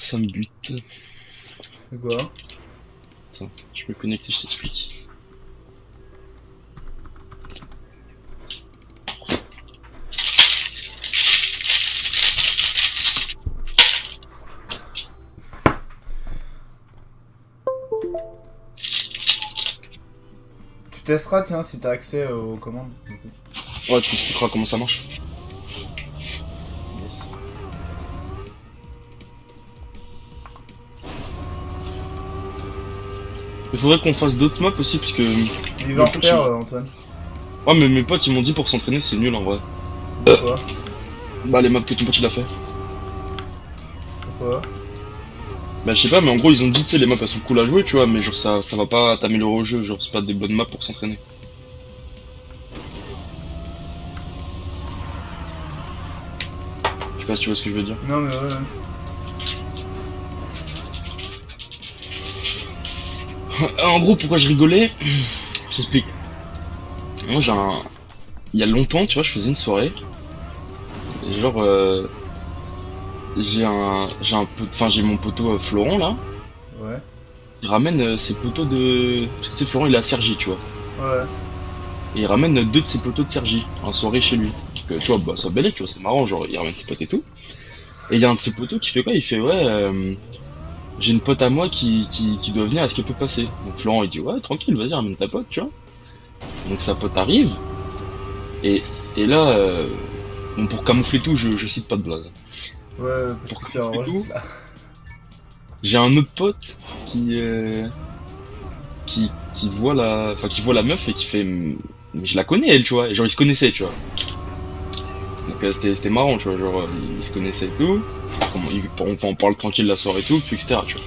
Ça me bute. C'est quoi? Attends, je peux me connecter, je t'explique. Tu testeras, tiens, si t'as accès aux commandes. Ouais, tu m'expliqueras comment ça marche. Yes. Il faudrait qu'on fasse d'autres maps aussi, parce que... Il va en faire, Antoine. Ouais, mais mes potes, ils m'ont dit pour s'entraîner, c'est nul en vrai. Pourquoi? Bah, les maps que ton pote il a fait. Pourquoi? Bah, je sais pas, mais en gros, ils ont dit, tu sais, les maps elles sont cool à jouer, tu vois, mais genre, ça va pas t'améliorer au jeu, genre, c'est pas des bonnes maps pour s'entraîner. Je sais pas si tu vois ce que je veux dire. Non, mais ouais. En gros, pourquoi je rigolais? Je t'explique. Moi, il y a longtemps, tu vois, je faisais une soirée. Et genre, j'ai mon poteau Florent là. Ouais. Il ramène ses poteaux de. Parce que tu sais, Florent il est à Cergy, tu vois. Ouais. Et il ramène deux de ses poteaux de Cergy en soirée chez lui. Donc, tu vois, bah, ça belle, tu vois, c'est marrant, genre, il ramène ses potes et tout. Et il y a un de ses poteaux qui fait quoi? Il fait, ouais, j'ai une pote à moi qui doit venir, est-ce qu'elle peut passer? Donc Florent il dit, ouais, tranquille, vas-y, ramène ta pote, tu vois. Donc sa pote arrive. Et là, bon, pour camoufler tout, je cite pas de blaze. Ouais, parce que c'est un registre là. J'ai un autre pote qui voit la meuf et qui fait, mais je la connais elle, tu vois, et genre ils se connaissaient, tu vois. Donc c'était marrant, tu vois, genre ils se connaissaient et tout. On parle tranquille la soirée et tout, puis etc. Tu vois.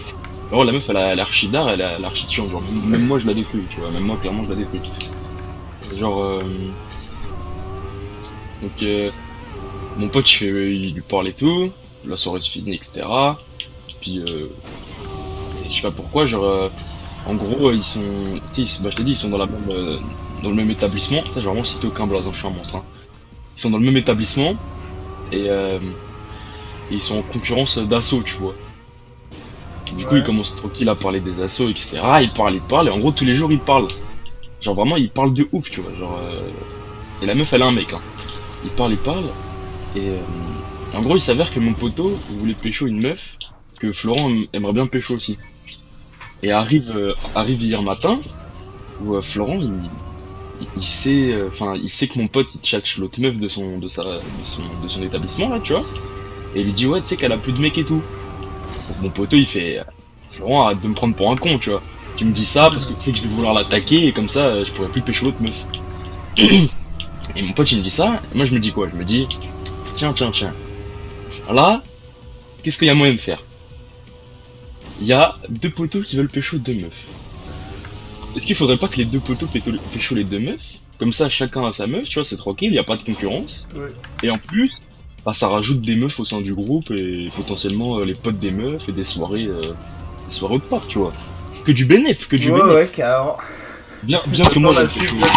Alors la meuf elle a l'archi d'art, elle a l'archi chiant, genre même moi je la détruis, tu vois, même moi clairement je la détruis. Genre donc mon pote il lui parle et tout, la soirée se finit, etc. Puis je sais pas pourquoi, genre en gros ils sont, bah je t'ai dit ils sont dans dans le même établissement. Putain, j'ai vraiment cité aucun blason, je suis un monstre. Hein. Ils sont dans le même établissement et ils sont en concurrence d'assaut, tu vois. Du coup ils commencent tranquille à parler des assauts, etc. Ils parlent et en gros tous les jours ils parlent. Genre vraiment ils parlent de ouf, tu vois. Genre et la meuf elle a un mec. Hein. Ils parlent et en gros il s'avère que mon poteau il voulait pécho une meuf que Florent aimerait bien pécho aussi. Et arrive hier matin où Florent il sait il sait que mon pote il tchatche l'autre meuf de son établissement là, tu vois. Et il lui dit ouais, tu sais qu'elle a plus de mec et tout. Donc mon poteau il fait Florent, arrête de me prendre pour un con, tu vois. Tu me dis ça parce que tu sais que je vais vouloir l'attaquer et comme ça je pourrais plus pécho l'autre meuf. Et mon pote il me dit ça, et moi je me dis quoi? Je me dis tiens. Là, qu'est-ce qu'il y a moyen de faire? Il y a deux poteaux qui veulent pécho deux meufs. Est-ce qu'il faudrait pas que les deux poteaux pécho les deux meufs? Comme ça chacun a sa meuf, tu vois, c'est tranquille, il y a pas de concurrence. Ouais. Et en plus, bah, ça rajoute des meufs au sein du groupe et potentiellement les potes des meufs et des soirées au parc, tu vois. Que du bénéf, que du bénéf. Ouais, carrément. Bien que moi je ne pécho pas.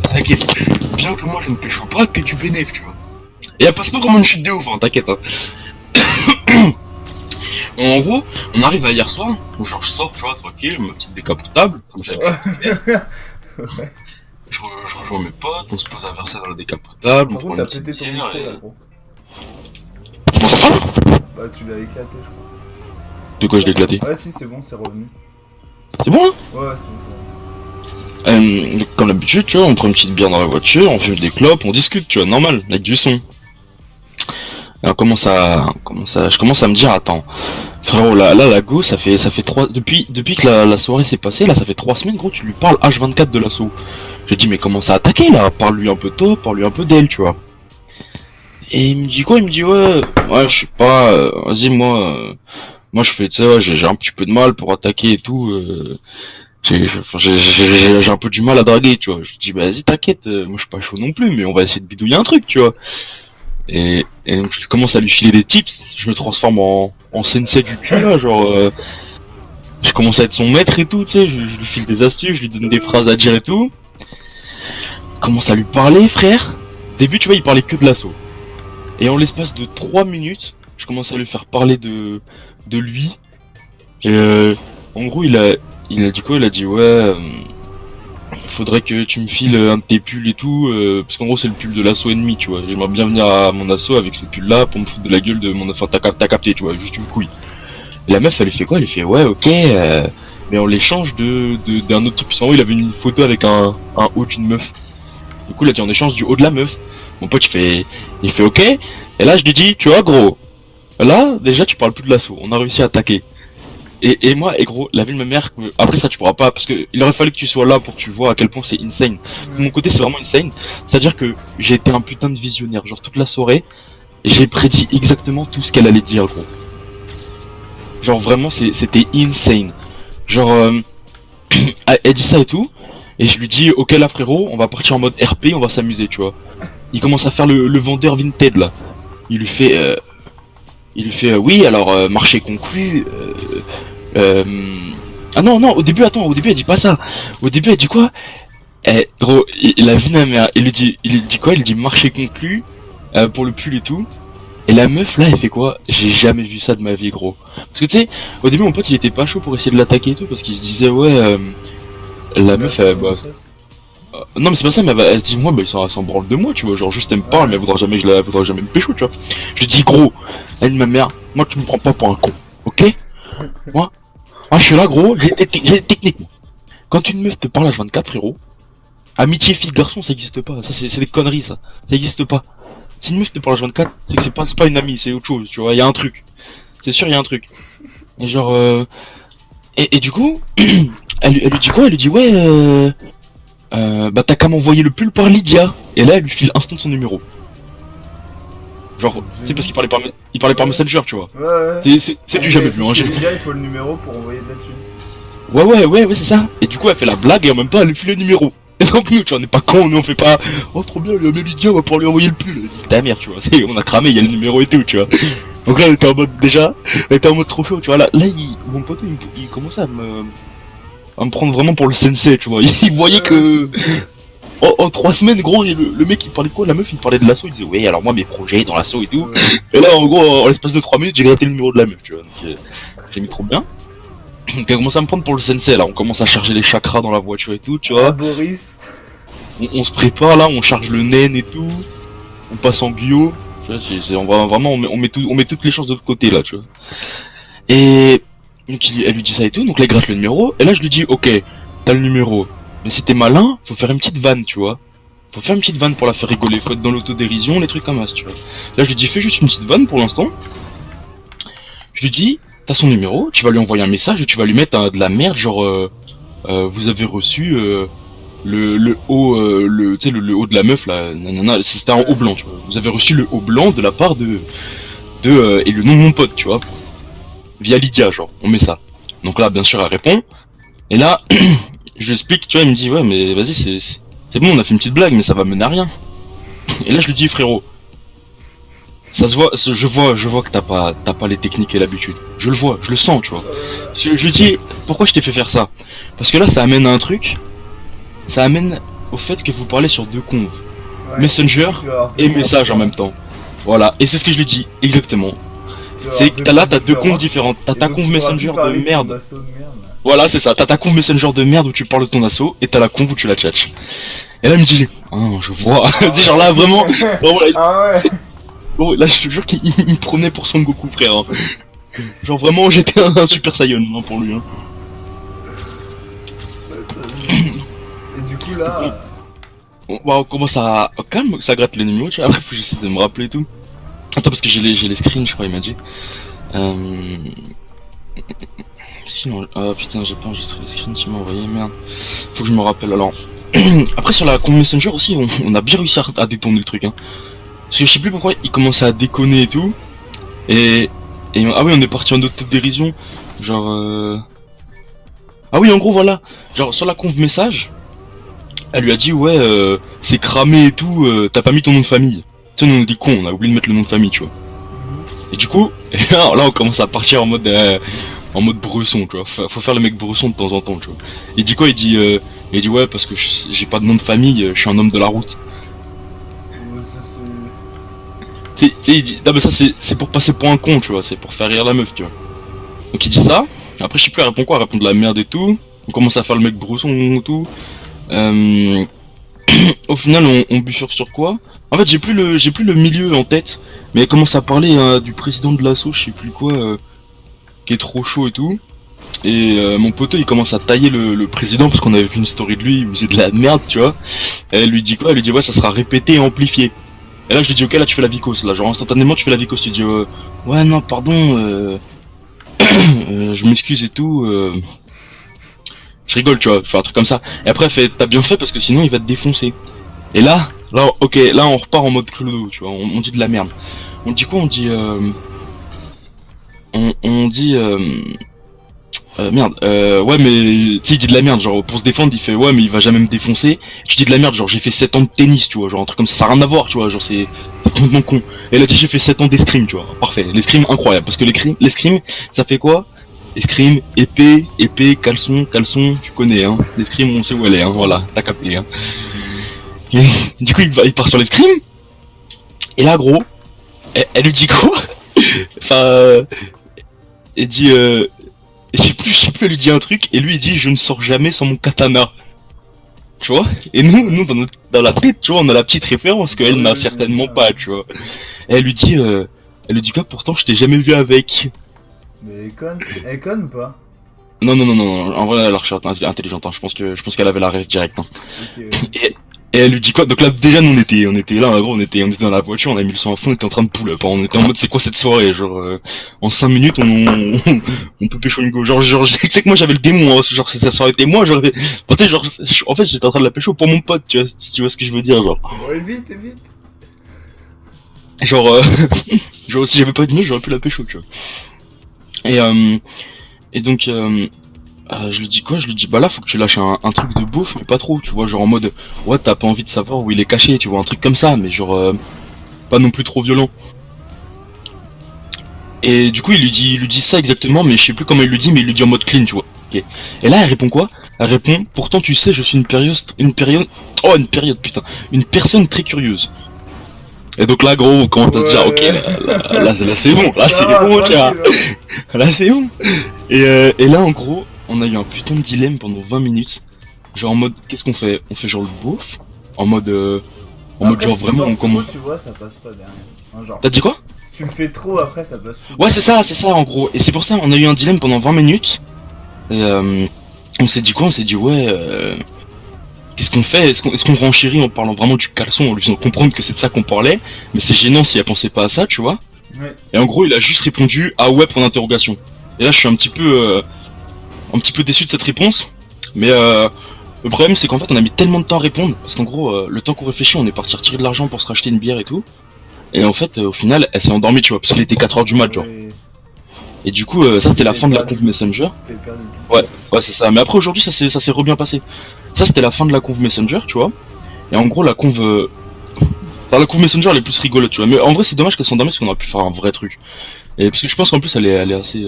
T'inquiète. Bien que moi je ne pécho pas, que du bénéf, tu vois. Et elle passe pas comme une chute de ouf, hein, t'inquiète. Hein. En gros, on arrive à hier soir, où genre je sors, tu vois, tranquille, ma petite décapotable, comme j'avais fait. Je rejoins mes potes, on se pose à verser dans la décapotable, on Par prend contre, une t'as petite pété ton bière micro et... là, gros. Tu m'entends pas? Bah, tu l'as éclaté, je crois. De quoi je l'ai éclaté? Ouais, si, c'est bon, c'est revenu. C'est bon, hein? Ouais, c'est bon. Donc, comme d'habitude, tu vois, on prend une petite bière dans la voiture, on fume des clopes, on discute, tu vois, normal, avec du son. Et je commence à me dire, attends, frérot, là, la go, ça fait depuis que la soirée s'est passée, là, ça fait 3 semaines, gros, tu lui parles H24 de l'assaut. Je dis, mais comment ça a attaqué, là? Parle-lui un peu tôt, parle-lui un peu d'elle, tu vois. Et il me dit quoi? Il me dit, ouais, je sais pas, vas-y, moi, je fais, tu sais, ouais, j'ai un petit peu de mal pour attaquer et tout, j'ai un peu du mal à draguer, tu vois. Je dis, bah, vas-y, t'inquiète, moi, je suis pas chaud non plus, mais on va essayer de bidouiller un truc, tu vois. Et donc je commence à lui filer des tips, je me transforme en sensei du cul là, genre je commence à être son maître et tout, tu sais, je lui file des astuces, je lui donne des phrases à dire et tout. commence à lui parler, frère. Au début, tu vois, il parlait que de l'assaut. Et en l'espace de 3 minutes, je commence à lui faire parler de lui. Et en gros, il a dit quoi? Il a dit, ouais, faudrait que tu me files un de tes pulls et tout. Parce qu'en gros, c'est le pull de l'assaut ennemi, tu vois. J'aimerais bien venir à mon assaut avec ce pull-là pour me foutre de la gueule de mon... Enfin, t'as capté, tu vois, juste une couille. Et la meuf, elle lui fait quoi? Elle lui fait, ouais, ok, mais on l'échange d'un autre truc. Parce qu'en gros, il avait une photo avec un haut d'une meuf. Du coup, il a dit en échange du haut de la meuf. Mon pote, il fait ok. Et là, je lui dis, tu vois, gros, là, déjà, tu parles plus de l'assaut. On a réussi à attaquer. Et moi, et gros, la vie de ma mère, après ça, tu pourras pas, parce que il aurait fallu que tu sois là pour que tu vois à quel point c'est insane. De mon côté, c'est vraiment insane. C'est-à-dire que j'ai été un putain de visionnaire. Genre, toute la soirée, j'ai prédit exactement tout ce qu'elle allait dire, gros. Genre, vraiment, c'était insane. Genre, elle dit ça et tout. Et je lui dis, ok là frérot, on va partir en mode RP, on va s'amuser, tu vois. Il commence à faire le vendeur Vinted là. Il lui fait, oui, alors marché conclu. Ah non non, au début elle dit pas ça. Au début elle dit quoi? Gros, il a vu ma mère. Il lui dit quoi? Il dit marché conclu pour le pull et tout. Et la meuf là, elle fait quoi? J'ai jamais vu ça de ma vie, gros. Parce que tu sais, au début mon pote il était pas chaud pour essayer de l'attaquer et tout parce qu'il se disait ouais. La meuf, non mais c'est pas ça, mais elle se dit moi, bah il s'en branle de moi, tu vois, genre juste elle me parle, mais elle voudra jamais me pécho, tu vois. Je lui dis gros, elle dit ma mère, moi tu me prends pas pour un con, ok? Moi je suis là gros, j'ai des techniques moi. Quand une meuf te parle à 24 frérot, amitié fille-garçon ça existe pas, ça c'est des conneries ça existe pas. Si une meuf te parle à 24, c'est que c'est pas une amie, c'est autre chose, tu vois, y a un truc. C'est sûr, y a un truc. Et genre, et du coup, elle lui dit quoi? Elle lui dit ouais, bah t'as qu'à m'envoyer le pull par Lydia. Et là elle lui file instant son numéro. Genre, tu sais parce qu'il parlait par Messenger, tu vois. Ouais. C'est du jamais vu, hein. Déjà, il faut le numéro pour envoyer de la thune. Ouais, c'est ça. Et du coup elle fait la blague et en même temps elle lui file le numéro. Et donc nous, tu vois, on est pas cons, nous on fait pas oh trop bien, il y a Lydia, on va pouvoir lui envoyer le pull. Ta mère, tu vois, on a cramé, il y a le numéro et tout, tu vois. Donc là, elle était en mode déjà, elle était en mode trop chaud, tu vois. Là mon pote, il commençait à me prendre vraiment pour le sensei, tu vois. Il voyait que en 3 semaines, gros, le mec il parlait de quoi? La meuf il parlait de l'assaut, il disait ouais, alors moi mes projets dans l'assaut et tout. Et là, en gros, en l'espace de 3 minutes, j'ai gratté le numéro de la meuf, tu vois. Donc j'ai mis trop bien. Donc elle commence à me prendre pour le sensei, là. On commence à charger les chakras dans la voiture et tout, tu vois. Boris. On se prépare là, on charge le naine et tout. On passe en guillot. On va vraiment, on met toutes les chances de l'autre côté là, tu vois. Et donc elle lui dit ça et tout, donc là elle gratte le numéro. Et là je lui dis, ok, t'as le numéro. Mais si t'es malin, faut faire une petite vanne, tu vois. Faut faire une petite vanne pour la faire rigoler. Faut être dans l'autodérision, les trucs comme ça, tu vois. Là je lui dis, fais juste une petite vanne pour l'instant. Je lui dis, t'as son numéro, tu vas lui envoyer un message et tu vas lui mettre de la merde, genre, vous avez reçu le haut, tu sais, le haut de la meuf là, nanana, c'était un haut blanc, tu vois. Vous avez reçu le haut blanc de la part de et le nom de mon pote, tu vois. Via Lydia, genre, on met ça. Donc là, bien sûr, elle répond. Et là, je lui explique, tu vois, il me dit, ouais, mais vas-y, c'est bon, on a fait une petite blague, mais ça va mener à rien. Et là, je lui dis, frérot, ça se voit, je vois que t'as pas les techniques et l'habitude. Je le vois, je le sens, tu vois. Je lui dis, pourquoi je t'ai fait faire ça? Parce que là, ça amène à un truc. Ça amène au fait que vous parlez sur deux conves. Ouais, Messenger et message en même temps. Voilà, et c'est ce que je lui dis, exactement. C'est que t'as deux conves différentes. T'as ta conve Messenger de merde. Voilà, c'est ça. T'as ta conve Messenger de merde où tu parles de ton assaut, et t'as la conve où tu la tchatches. Et là, il me dit, oh, je vois. Genre là, vraiment. Ah ouais. Bon, là, je te jure qu'il me prenait pour Son Goku, frère. Hein. Genre vraiment, j'étais un Super Saiyan hein, pour lui. Hein. Et du coup, là. On commence à. Oh, calme, ça gratte les numéros, tu vois. Après, faut que j'essaie de me rappeler et tout. Attends, parce que j'ai les screens, je crois, il m'a dit. Sinon. Ah putain, j'ai pas enregistré les screens, tu m'as envoyé, merde. Faut que je me rappelle. Alors. Après, sur la Conv Messenger aussi, on a bien réussi à détourner le truc. Hein. Parce que je sais plus pourquoi il commençait à déconner et tout. Et ah oui, on est parti en autodérision. Genre. Ah oui, en gros, voilà. Genre, sur la conf message, elle lui a dit, ouais, c'est cramé et tout, t'as pas mis ton nom de famille. Tu sais, nous on dit con, on a oublié de mettre le nom de famille, tu vois. Et du coup, là on commence à partir en mode bresson, tu vois. Faut faire le mec bresson de temps en temps, tu vois. Il dit quoi? Il dit, Et il dit ouais parce que j'ai pas de nom de famille, je suis un homme de la route. Ouais, ça, Tu sais, il dit, non mais ça c'est pour passer pour un con, tu vois, c'est pour faire rire la meuf, tu vois. Donc il dit ça, après je sais plus, elle répond quoi, elle répond de la merde et tout, on commence à faire le mec brousson et tout. Euh, Au final on bifurque sur quoi? En fait j'ai plus le milieu en tête, mais elle commence à parler du président de l'assaut, je sais plus quoi, qui est trop chaud et tout. Et mon poteau il commence à tailler le président parce qu'on avait vu une story de lui où il faisait de la merde, tu vois. Et elle lui dit quoi? Elle lui dit ouais ça sera répété et amplifié. Et là je lui dis ok là tu fais la vicose, là genre instantanément tu fais la vicose, tu dis ouais non pardon je m'excuse et tout, je rigole tu vois, je fais un truc comme ça. Et après elle fait t'as bien fait parce que sinon il va te défoncer. Et là ok là on repart en mode clodo, tu vois, on dit de la merde. On dit quoi? On dit on dit merde, ouais mais tu sais il dit de la merde, genre pour se défendre il fait ouais mais il va jamais me défoncer. Je dis de la merde, genre j'ai fait 7 ans de tennis, tu vois, genre un truc comme ça a rien à voir, tu vois, genre c'est complètement con. Et elle a dit j'ai fait 7 ans d'escrime, tu vois, parfait, l'escrime incroyable, parce que l'escrime ça fait quoi? Escrime, épée, caleçon, tu connais hein, l'escrime on sait où elle est, hein, voilà, t'as capté hein. Et, du coup il part sur l'escrime, et là gros, elle lui dit quoi? Enfin, elle dit je sais plus, elle lui dit un truc, et lui il dit je ne sors jamais sans mon katana. Tu vois? Et nous dans la tête, tu vois, on a la petite référence qu'elle n'a certainement pas, tu vois. Et elle lui dit quoi? Pourtant je t'ai jamais vu avec. mais elle est conne ou pas? Non, en vrai elle a l'air intelligente, hein. Je pense qu'elle avait la rêve direct, hein. Ok, ouais. Et elle lui dit quoi? Donc là déjà nous on était là, gros, on était dans la voiture, on a mis le son à fond, on était en train de pull up, hein. On était en mode c'est quoi cette soirée? Genre en 5 minutes on peut pécho une go. Genre je sais que moi j'avais le démon, hein. Genre ça aurait été moi, j'aurais en fait, genre en fait j'étais en train de la pécho pour mon pote, tu vois, si tu vois ce que je veux dire, genre. Ouais, vite, vite. Genre genre si j'avais pas de nous j'aurais pu la pécho, tu vois. Et donc je lui dis quoi? Je lui dis bah là faut que tu lâches un truc de bouffe mais pas trop, tu vois, genre en mode ouais t'as pas envie de savoir où il est caché, tu vois, un truc comme ça, mais genre pas non plus trop violent. Et du coup il lui dit ça exactement, mais je sais plus comment il lui dit, mais il lui dit en mode clean, tu vois. Ok. Et là elle répond quoi? Elle répond pourtant tu sais je suis une personne très curieuse. Et donc là gros on commence à se dire ok là c'est bon, là c'est bon, tu vois. Là c'est bon. Et là en gros on a eu un putain de dilemme pendant 20 minutes. Genre en mode qu'est-ce qu'on fait? On fait genre le beauf en mode Après, genre si vraiment on commence. tu vois, ça passe pas derrière. Hein, genre, T'as dit quoi? si tu le fais trop, après, ça passe plus. Ouais c'est ça en gros. Et c'est pour ça on a eu un dilemme pendant 20 minutes. Et on s'est dit quoi? On s'est dit ouais qu'est-ce qu'on fait? Est-ce qu'on renchérit en parlant vraiment du caleçon, en lui faisant comprendre que c'est de ça qu'on parlait? Mais c'est gênant si elle pensait pas à ça, tu vois. Ouais. Et en gros il a juste répondu ah ouais pour l'interrogation. Et là je suis un petit peu déçu de cette réponse. Mais le problème c'est qu'en fait on a mis tellement de temps à répondre, parce qu'en gros le temps qu'on réfléchit on est parti retirer de l'argent pour se racheter une bière et tout. Et en fait au final elle s'est endormie, tu vois, parce qu'il était 4h du mat, genre. Ouais. Et du coup ça c'était la fin de la conf Messenger. T'es perdu. Ouais c'est ça, mais après aujourd'hui ça s'est re bien passé. Ça c'était la fin de la conf Messenger, tu vois. Et en gros la conf enfin, la conf Messenger elle est plus rigolote, tu vois. Mais en vrai c'est dommage qu'elle s'endormisse parce qu'on aurait pu faire un vrai truc. Et parce que je pense qu'en plus elle est assez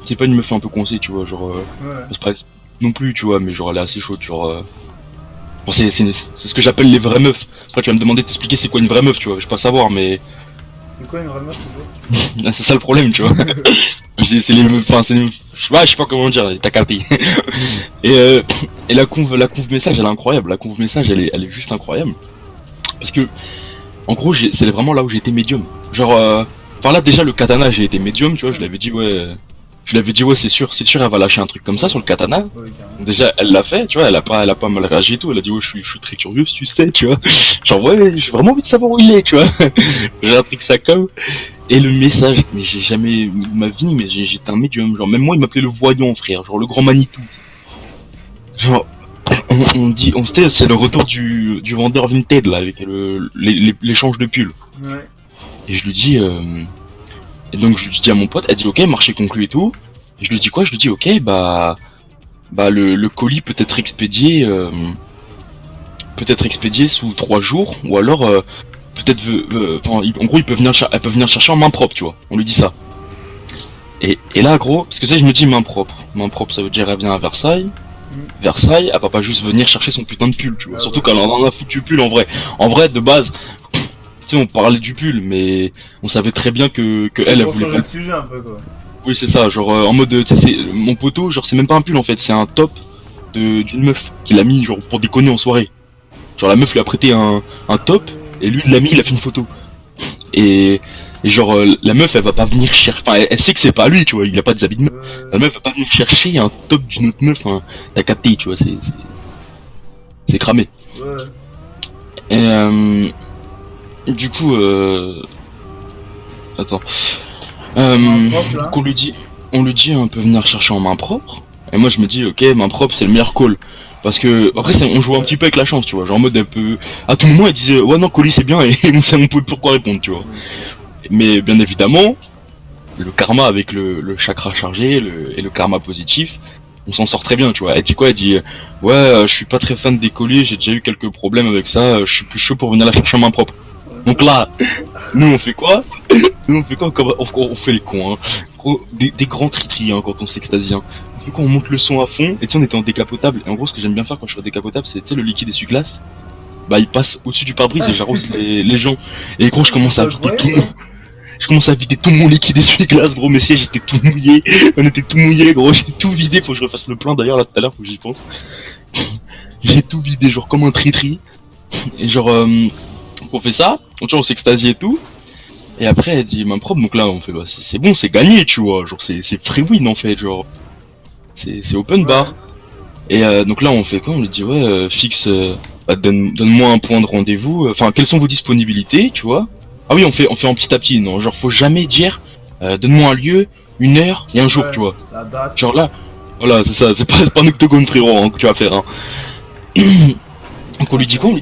c'est pas une meuf un peu coincée, tu vois, genre Ouais. c'est pas non plus, tu vois, mais genre elle est assez chaude, genre bon, c'est ce que j'appelle les vraies meufs. Après tu vas me demander de t'expliquer c'est quoi une vraie meuf, tu vois, je vais pas savoir, mais C'est quoi une vraie meuf toujours? c'est ça le problème, tu vois. C'est les meufs, enfin c'est les meufs, je sais pas comment dire, t'as capté. Et la conf message elle est incroyable, la conf message elle est juste incroyable. Parce que en gros c'est vraiment là où j'ai été médium. Genre par là déjà le katana j'ai été médium, tu vois, je l'avais dit ouais c'est sûr elle va lâcher un truc comme ça sur le katana. Ouais, carrément. Donc déjà elle l'a fait, tu vois, elle a pas mal réagi et tout, elle a dit ouais je suis très curieuse, tu sais, tu vois. Genre ouais j'ai vraiment envie de savoir où il est, tu vois. J'ai un truc ça comme. Et le message, mais j'ai jamais de ma vie, mais j'étais un médium, genre même moi il m'appelait le voyant, frère, genre le grand Manitou. Genre on sait c'est le retour du vendeur Vinted là avec l'échange de pulls. Ouais. Et je lui dis et donc je lui dis à mon pote, elle dit ok marché conclu et tout. Et je lui dis quoi? Je lui dis ok bah le colis peut être expédié sous 3 jours, ou alors peut-être en gros elle peut venir chercher en main propre, tu vois. On lui dit ça. Et là gros, parce que ça je me dis main propre ça veut dire elle vient à Versailles. Versailles, elle va pas juste venir chercher son putain de pull, tu vois. Ah Surtout ouais. qu'elle en a foutu pull en vrai. En vrai, de base, tu sais, on parlait du pull, mais on savait très bien que elle Pour voulait changer vraiment. de sujet un peu, quoi. Oui, c'est ça, genre en mode, tu sais, mon poteau, genre c'est même pas un pull en fait, c'est un top d'une meuf qu'il a mis genre pour déconner en soirée. Genre la meuf lui a prêté un top et lui il l'a mis, il a fait une photo. Et, et genre la meuf elle va pas venir chercher, enfin elle sait que c'est pas lui, tu vois, il a pas des habits de meuf. La meuf va pas venir chercher un top d'une autre meuf, hein. T'as capté, tu vois, c'est cramé. Ouais. Et du coup, attends. Main propre, là. Donc on lui dit on peut venir chercher en main propre. Et moi je me dis ok, main propre c'est le meilleur call. Parce que après on joue un petit peu avec la chance, tu vois. Genre en mode un peu à tout moment elle disait ouais non colis c'est bien et on pouvait pourquoi répondre, tu vois. Mais bien évidemment le karma avec le chakra chargé et le karma positif, on s'en sort très bien, tu vois. Elle dit quoi? Elle dit ouais je suis pas très fan des colis, j'ai déjà eu quelques problèmes avec ça, je suis plus chaud pour venir la chercher en main propre. Donc là, nous on fait quoi? Nous on fait quoi? On fait les cons, hein. Gros, des grands tri-tri hein, quand on s'extasie. Hein. On fait quoi? On monte le son à fond, et tu sais on était en décapotable, et en gros ce que j'aime bien faire quand je suis en décapotable c'est, tu sais, le liquide essuie-glace, bah il passe au-dessus du pare-brise et j'arrose les gens. Et gros je commence à vider tout mon... Je commence à vider tout mon liquide essuie-glace, gros, mes sièges étaient tout mouillés, on était tout mouillés, gros, j'ai tout vidé, faut que je refasse le plein d'ailleurs là tout à l'heure, faut que j'y pense. J'ai tout vidé, genre comme un tri-tri, et genre... Donc on fait ça, tu vois, on s'extasie et tout. Et après elle dit main propre, donc là on fait bah c'est bon, c'est gagné, tu vois, genre c'est free win en fait, genre c'est open bar. Et donc là on fait quoi? On lui dit ouais fixe, bah, donne-moi un point de rendez-vous, enfin quelles sont vos disponibilités, tu vois. Ah oui on fait en petit à petit, non, genre faut jamais dire donne-moi un lieu, une heure et un jour, tu vois. La date. Genre là, voilà c'est ça, c'est pas un octogone frérot hein, que tu vas faire hein. Donc on lui dit quoi? On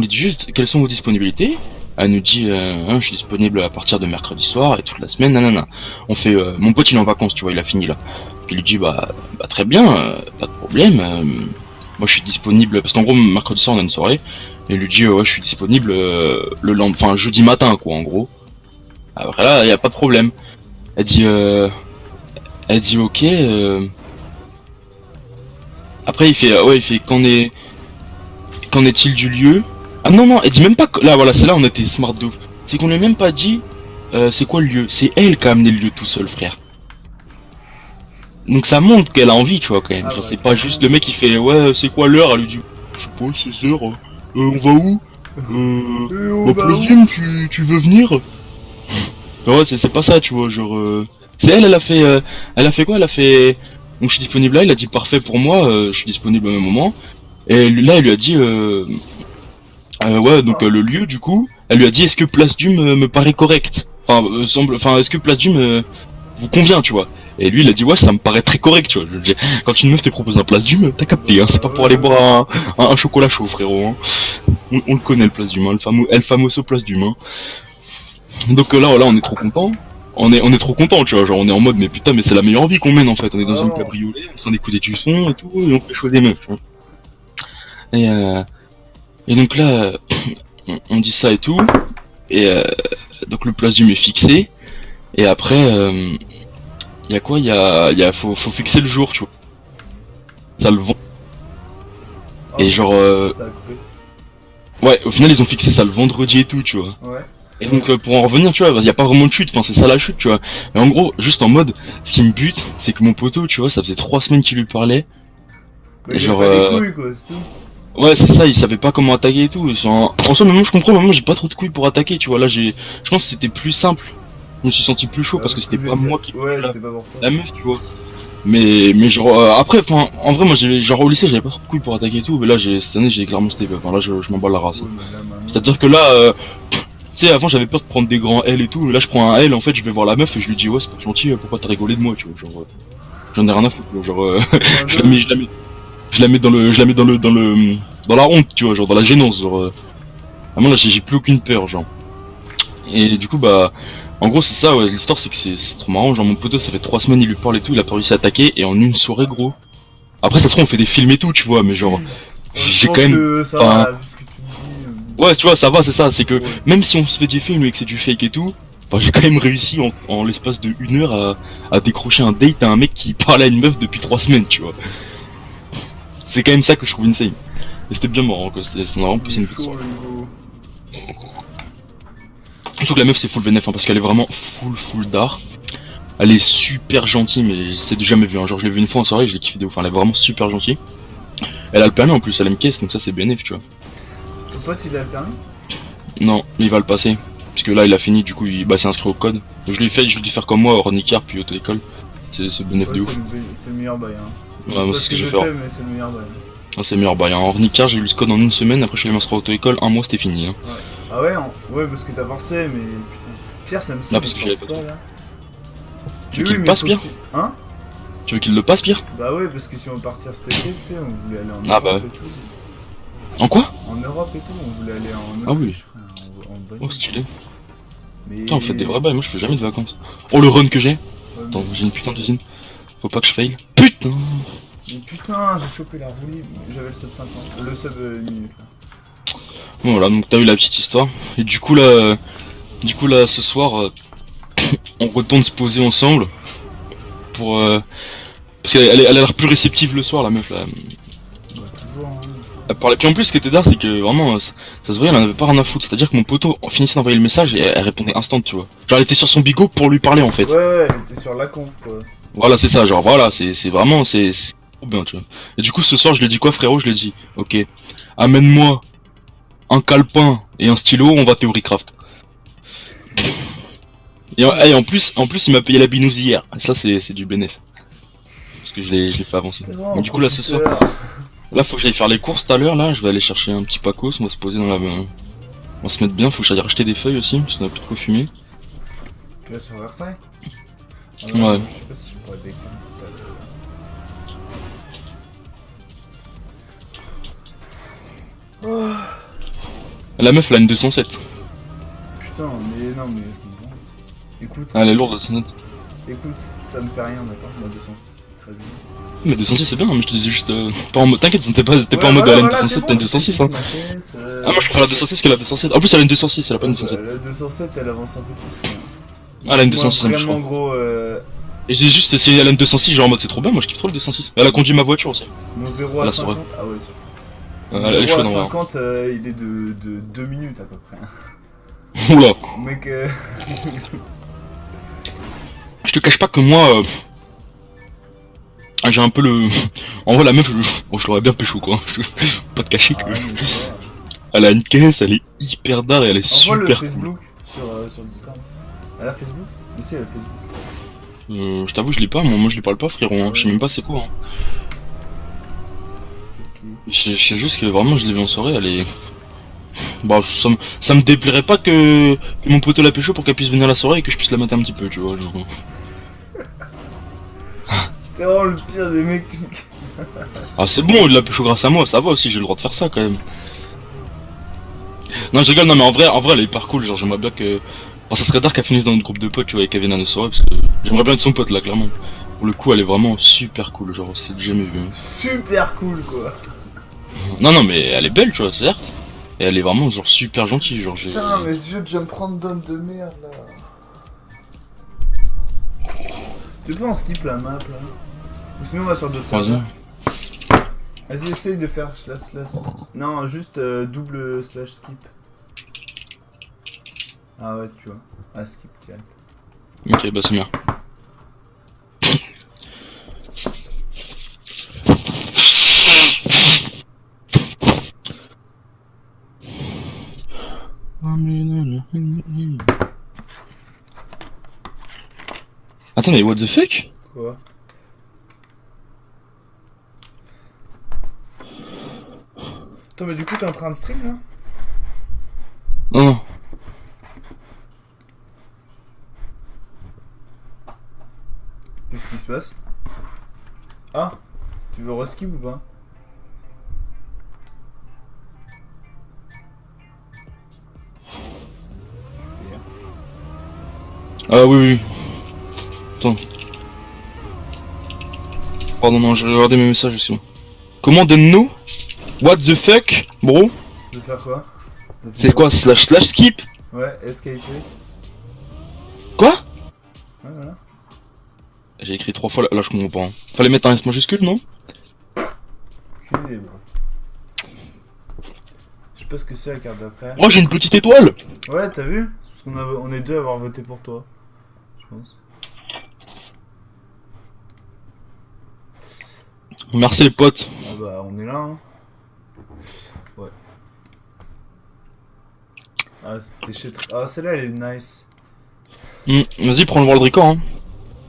lui dit juste quelles sont vos disponibilités. Elle nous dit je suis disponible à partir de mercredi soir et toute la semaine, nanana. On fait mon pote il est en vacances, tu vois, il a fini là. Donc il lui dit bah très bien, pas de problème. Moi je suis disponible parce qu'en gros mercredi soir on a une soirée. Et il lui dit ouais je suis disponible le lendemain, enfin jeudi matin quoi en gros. Après là y a pas de problème. Elle dit ok. Après il fait qu'en est-il du lieu? Ah non, elle dit même pas que... Là, voilà, c'est là on était smart de ouf. C'est qu'on lui a même pas dit c'est quoi le lieu. C'est elle qui a amené le lieu tout seul, frère. Donc ça montre qu'elle a envie, tu vois, quand même. Ah Genre, ouais, c'est pas juste le mec qui fait ouais, c'est quoi l'heure? Elle lui dit je sais pas, 16h. On va où? Bah, Place Gym, tu veux venir? Ouais, c'est pas ça, tu vois, genre... C'est elle a fait... elle a fait quoi? Elle a fait... Donc je suis disponible là, il a dit parfait pour moi, je suis disponible au même moment. Et là, elle lui a dit... ouais, donc le lieu, du coup, elle lui a dit est-ce que Place du me paraît correct? Enfin, est-ce que Place du vous convient, tu vois? Et lui, il a dit ouais, ça me paraît très correct, tu vois. Je dis, quand une meuf te propose un Place du t'as capté, hein, c'est pas pour aller boire un chocolat chaud, frérot. Hein. On le connaît, le Place du le fameux El Famoso Place du Main. Donc là, on est trop content. On est trop content, tu vois. Genre, on est en mode mais putain, mais c'est la meilleure vie qu'on mène en fait. On est dans une cabriolet, on s'en écouter du son et tout, et on fait choisir des meufs. Tu vois. Et donc là, on dit ça et tout, et donc le Place du est fixé, et après, y a quoi? Faut fixer le jour, tu vois. Ça le vend. Et genre, ouais, au final ils ont fixé ça le vendredi et tout, tu vois. Ouais. Et donc pour en revenir, tu vois, y a pas vraiment de chute, enfin c'est ça la chute, tu vois. Mais en gros, juste en mode, ce qui me bute, c'est que mon poteau, tu vois, ça faisait 3 semaines qu'il lui parlait. Mais et genre, pas les couilles, quoi, c'est tout. Ouais, c'est ça, il savait pas comment attaquer et tout. En soi, même je comprends, moi j'ai pas trop de couilles pour attaquer, tu vois. Là, je pense que c'était plus simple. Je me suis senti plus chaud parce que c'était pas moi qui. Ouais, c'était pas pour toi. La meuf, tu vois. Mais genre, après, enfin, en vrai, moi, genre au lycée, j'avais pas trop de couilles pour attaquer et tout. Mais là, cette année, j'ai clairement step up. Enfin, là, je m'en bats la race. Ouais, C'est-à-dire que là, tu sais, avant, j'avais peur de prendre des grands L et tout. Mais là, je prends un L, en fait, je vais voir la meuf et je lui dis, ouais, c'est pas gentil, pourquoi t'as rigolé de moi, tu vois. Genre, j'en ai rien à foutre, genre, je la mets dans la honte, tu vois, genre dans la gênance, genre. Vraiment là j'ai plus aucune peur, genre. Et du coup bah, en gros c'est ça, ouais, l'histoire c'est que c'est trop marrant, genre mon poteau ça fait 3 semaines il lui parle et tout, il a pas réussi à attaquer et en une soirée gros. Après ça se trouve on fait des films et tout, tu vois, mais genre j'ai quand même. Ça va, vu ce que tu me dis, ouais tu vois ça va, c'est ça, c'est que même si on se fait des films et que c'est du fake et tout, bah, j'ai quand même réussi en l'espace de 1 heure à décrocher un date à un mec qui parlait à une meuf depuis 3 semaines, tu vois. C'est quand même ça que je trouve insane. Et c'était bien marrant quoi, ça m'a vraiment poussé une petite chaud, soirée. le niveau. Surtout que la meuf c'est full bénéf hein, parce qu'elle est vraiment full d'art. Elle est super gentille mais c'est du jamais vu hein. Genre je l'ai vu une fois en soirée et je l'ai kiffé de ouf, elle est vraiment super gentille. Elle a le permis en plus, elle me caisse donc ça c'est bénéf tu vois. Ton pote il a le permis? Non, mais il va le passer. Parce que là il a fini du coup il s'est inscrit au code. Donc je lui ai dit faire comme moi, hors Nicard puis auto-école. C'est bénéf Ouais, de ouf. c'est le meilleur bail hein. Ouais, moi c'est ce que je vais faire. Mais c'est le meilleur bail. Ah, c'est meilleur bail. En Ornicard, j'ai eu le code en une semaine, après je suis allé m'inscrire à auto-école, un mois c'était fini. Hein. Ouais. Ah ouais, ouais, parce que t'as forcé, mais putain. Pierre, ça me saoule. Non, parce que j'avais pas pas là. Tu veux qu'il le passe, Pierre Hein? Tu veux qu'il le passe, Pierre? Bah ouais, parce que si on veut partir cet été, tu sais, on voulait aller en Ah Europe bah. et tout. En quoi? En Europe et tout, on voulait aller en Ah oui. Autriche, frère, en bagnole. Oh, stylé. Mais... Putain, on fait des vrais bails, moi je fais jamais de vacances. Oh, le run que j'ai. Ouais, Attends, j'ai une putain d'usine. Faut pas que je fail. Putain! mais putain, j'ai chopé la roue libre. J'avais le sub 50. Le sub minute là. Bon, voilà, donc t'as eu la petite histoire. Et du coup, là, ce soir, on retourne se poser ensemble. Pour. Parce qu'elle a l'air plus réceptive le soir, la meuf là. Bah, toujours, hein. Elle parlait. Puis en plus, ce qui était d'art, c'est que vraiment, ça se voyait, elle en avait pas rien à foutre. C'est-à-dire que mon poteau finissait d'envoyer le message et elle répondait instant, tu vois. Genre, elle était sur son bigot pour lui parler en fait. Ouais, elle était sur la conf quoi. Voilà, c'est ça, genre voilà, c'est vraiment, c'est trop bien, tu vois. Et du coup, ce soir, je lui ai dit quoi, frérot? Je lui ai dit, ok, amène-moi un calepin et un stylo, on va théorie craft. Et en plus, il m'a payé la binouse hier. Et ça, c'est du bénéf. Parce que je l'ai fait avancer. Bon, Mais du coup, là, ce soir, là, faut que j'aille faire les courses tout à l'heure, là. Je vais aller chercher un petit pacos, on va se poser dans la. On va se mettre bien, faut que j'aille racheter des feuilles aussi, parce qu'on a plus de quoi fumer. Tu vas sur Versailles? Ah, Ouais. Je sais pas si je pourrais déconner tout à l'heure. La meuf, elle a une 207. Putain, mais non, mais je comprends. Écoute, Ah, elle est lourde, la 207. écoute, ça me fait rien, d'accord? La 206, c'est très bien. Mais 206 c'est bien, mais je te disais juste pas en mode. T'inquiète, t'es pas en mode voilà, la voilà, N207, c'est t'as une bon, 206 je hein. ma caisse, Ah, moi je préfère la 206 que la 207. En plus, elle a une 206, elle a pas une 207. La 207, elle avance un peu plus. Quoi. Ah, elle a une 206, je Vraiment crois. gros, Et j'ai juste si elle a une 206, genre en mode c'est trop bien, moi je kiffe trop le 206. Elle a conduit ma voiture aussi. mon 0 à Là, 50. c'est Ah ouais, Elle est 0 chaude à en vrai. 50, il est de 2 minutes à peu près. Oula. Mec, Je te cache pas que moi. J'ai un peu le. En vrai, la meuf, je l'aurais bien pécho quoi. Pas te cacher que. ah, ouais, mais tu vois. Elle a une caisse, elle est hyper d'art et elle est Envoie le super cool. Facebook sur Discord. Elle a Facebook? Mais si, elle a Facebook. Je t'avoue, je l'ai pas, moi je lui parle pas, frérot. Hein. Je sais même pas c'est quoi. Hein. Ok. Je sais juste que vraiment, je l'ai vu en soirée, elle est. Bah, ça me déplairait pas que mon poteau la pécho pour qu'elle puisse venir à la soirée et que je puisse la mettre un petit peu, tu vois. Genre. C'est vraiment le pire des mecs. Ah, c'est bon, il la pécho grâce à moi, ça va aussi, j'ai le droit de faire ça quand même. Non, je rigole, non, mais en vrai, elle est hyper cool. Genre, j'aimerais bien que. Enfin, ça serait tard qu'elle finisse dans notre groupe de potes, tu vois, et qu'elle vienne à nos soirées, parce que j'aimerais bien être son pote là, clairement. Pour le coup, elle est vraiment super cool, genre, c'est jamais vu. Super cool quoi. Non, mais elle est belle, tu vois, certes. Et elle est vraiment, genre, super gentille, genre, j'ai. Putain, mes yeux de me prendre d'homme de merde là. Tu peux en skip la map là? Ou sinon on va sur d'autres Vas-y. serveurs. Vas-y, essaye de faire slash. Non, juste double slash skip. Ah ouais, tu vois. Ah, skip direct. Ok, bah c'est bien. Attends, mais what the fuck? Quoi? Attends, mais du coup, t'es en train de stream là? Non. Qu'est-ce qui se passe? Ah, tu veux reskip ou pas? Ah oui. Attends. Pardon, non, j'ai regardé mes messages aussi. Comment donne-nous? What the fuck, bro? Tu veux faire quoi? C'est quoi, slash skip? Ouais, escape. Quoi? Ouais, voilà. J'ai écrit 3 fois, là je comprends pas. Hein. Fallait mettre un S majuscule, non? Ok, excusez, bon. Je sais pas ce que c'est la carte d'après. Oh, j'ai une petite étoile. Ouais, t'as vu? C'est parce qu'on est deux à avoir voté pour toi. Je pense. Merci les potes. Ah bah, on est là, hein. Ouais. Ah, c'était chez... Ah, celle-là, elle est nice. Vas-y, prends le World Record, hein.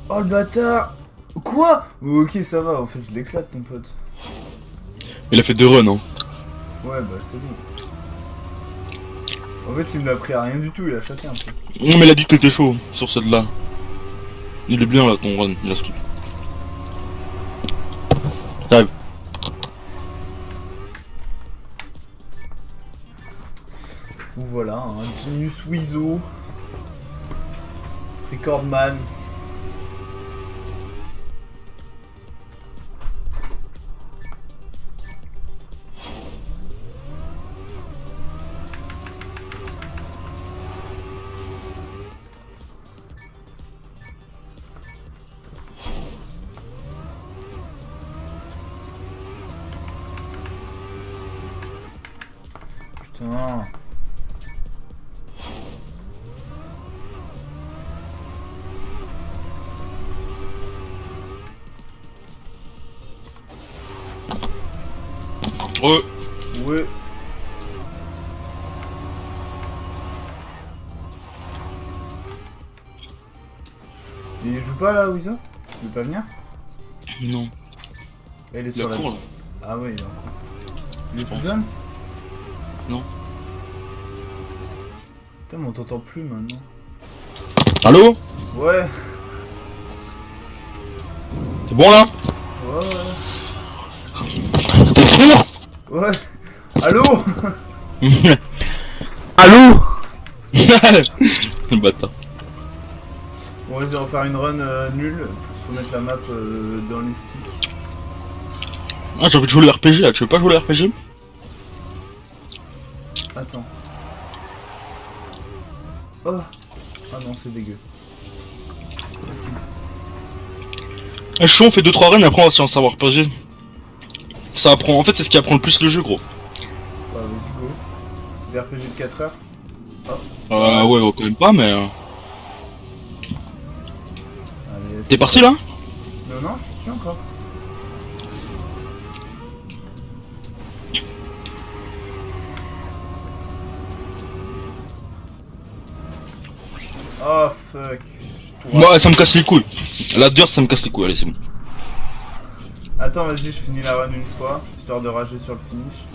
Oh, le bâtard! Quoi? Ok, ça va, en fait, je l'éclate, ton pote. Il a fait 2 runs, hein. Ouais, bah, c'est bon. En fait, il me l'a pris à rien du tout, il a chaté un peu. Non, mais il a dit que t'étais chaud sur celle-là. Il est bien là, ton run, il a ce truc. T'arrives. Donc voilà, un Genius Wizo. Recordman. Putain. Ouais. Ouais. Il joue pas là, Wizo? Il veut pas venir? Non. Là, il est Il sur a la... cours là. Ah ouais, il est en cours. Il est Je plus pense. jeune? Non. Putain, mais on t'entend plus maintenant. Allô? Ouais. C'est bon là? Ouais, ouais. T'es sûr? Ouais. Allô? Allô? Le bâtard. Bon, vas-y, on va faire une run nulle pour se remettre la map dans les sticks. Ah, j'ai envie de jouer le RPG là, tu veux pas jouer le RPG? Attends. Oh. Ah non, c'est dégueu. Ah, chaud, on fait 2-3 runs et après on va se lancer à RPG. Ça apprend, en fait c'est ce qui apprend le plus le jeu gros. Bah, vas-y, go. Des RPG de 4 heures. Ouais, quand même pas mais... Allez, T'es parti là? Non, non, je suis dessus encore. Oh fuck. Moi ça me casse les couilles. La dirt ça me casse les couilles, allez c'est bon. Attends, vas-y, je finis la run une fois, histoire de rager sur le finish.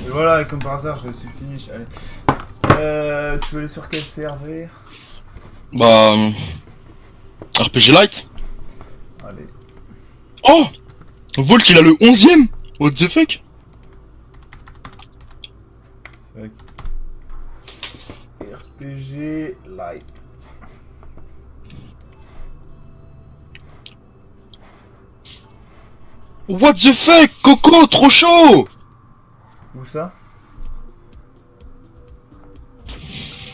Et voilà, comme par hasard, je réussis le finish. Allez. Tu veux aller sur quel serveur? Bah... RPG Light. Allez. Oh! Volt il a le 11ème. What the fuck? Fuck. RPG Light. What the fuck? Coco, trop chaud! Où ça?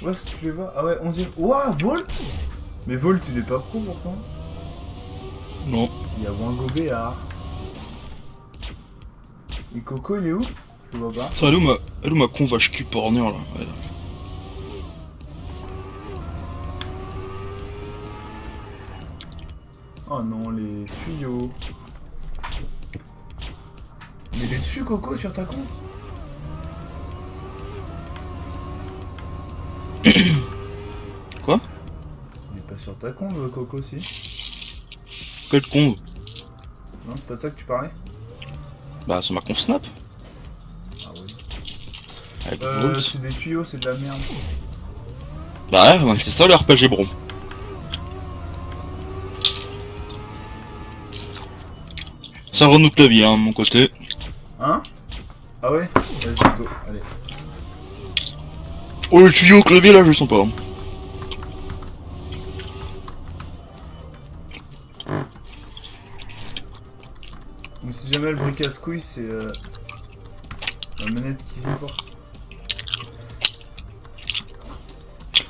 Ouais, si tu les vois. Ah ouais, 11ème. Ouah, Volt! Mais Volt, il est pas pro pourtant. Non. Il y a Wango Béard. Et Coco, il est où? Je le vois pas. Putain, elle est où ma con vache cul porneur là? Ouais, là. Oh non, les tuyaux. Mais il est dessus, Coco, sur ta con? Quoi? Il est pas sur ta con, le Coco, si? Quel con? Non, c'est pas de ça que tu parlais? Bah c'est ma conf snap. Ah ouais. Avec Volt. C'est des tuyaux, c'est de la merde. Bah ouais, c'est ça le RPG bro. Ça renoue ta vie hein de mon côté. Hein? Ah ouais? Vas-y, go, allez. Oh le tuyau au clavier là je le sens pas. Donc si jamais le bruit casse-couille, c'est la manette qui vibre.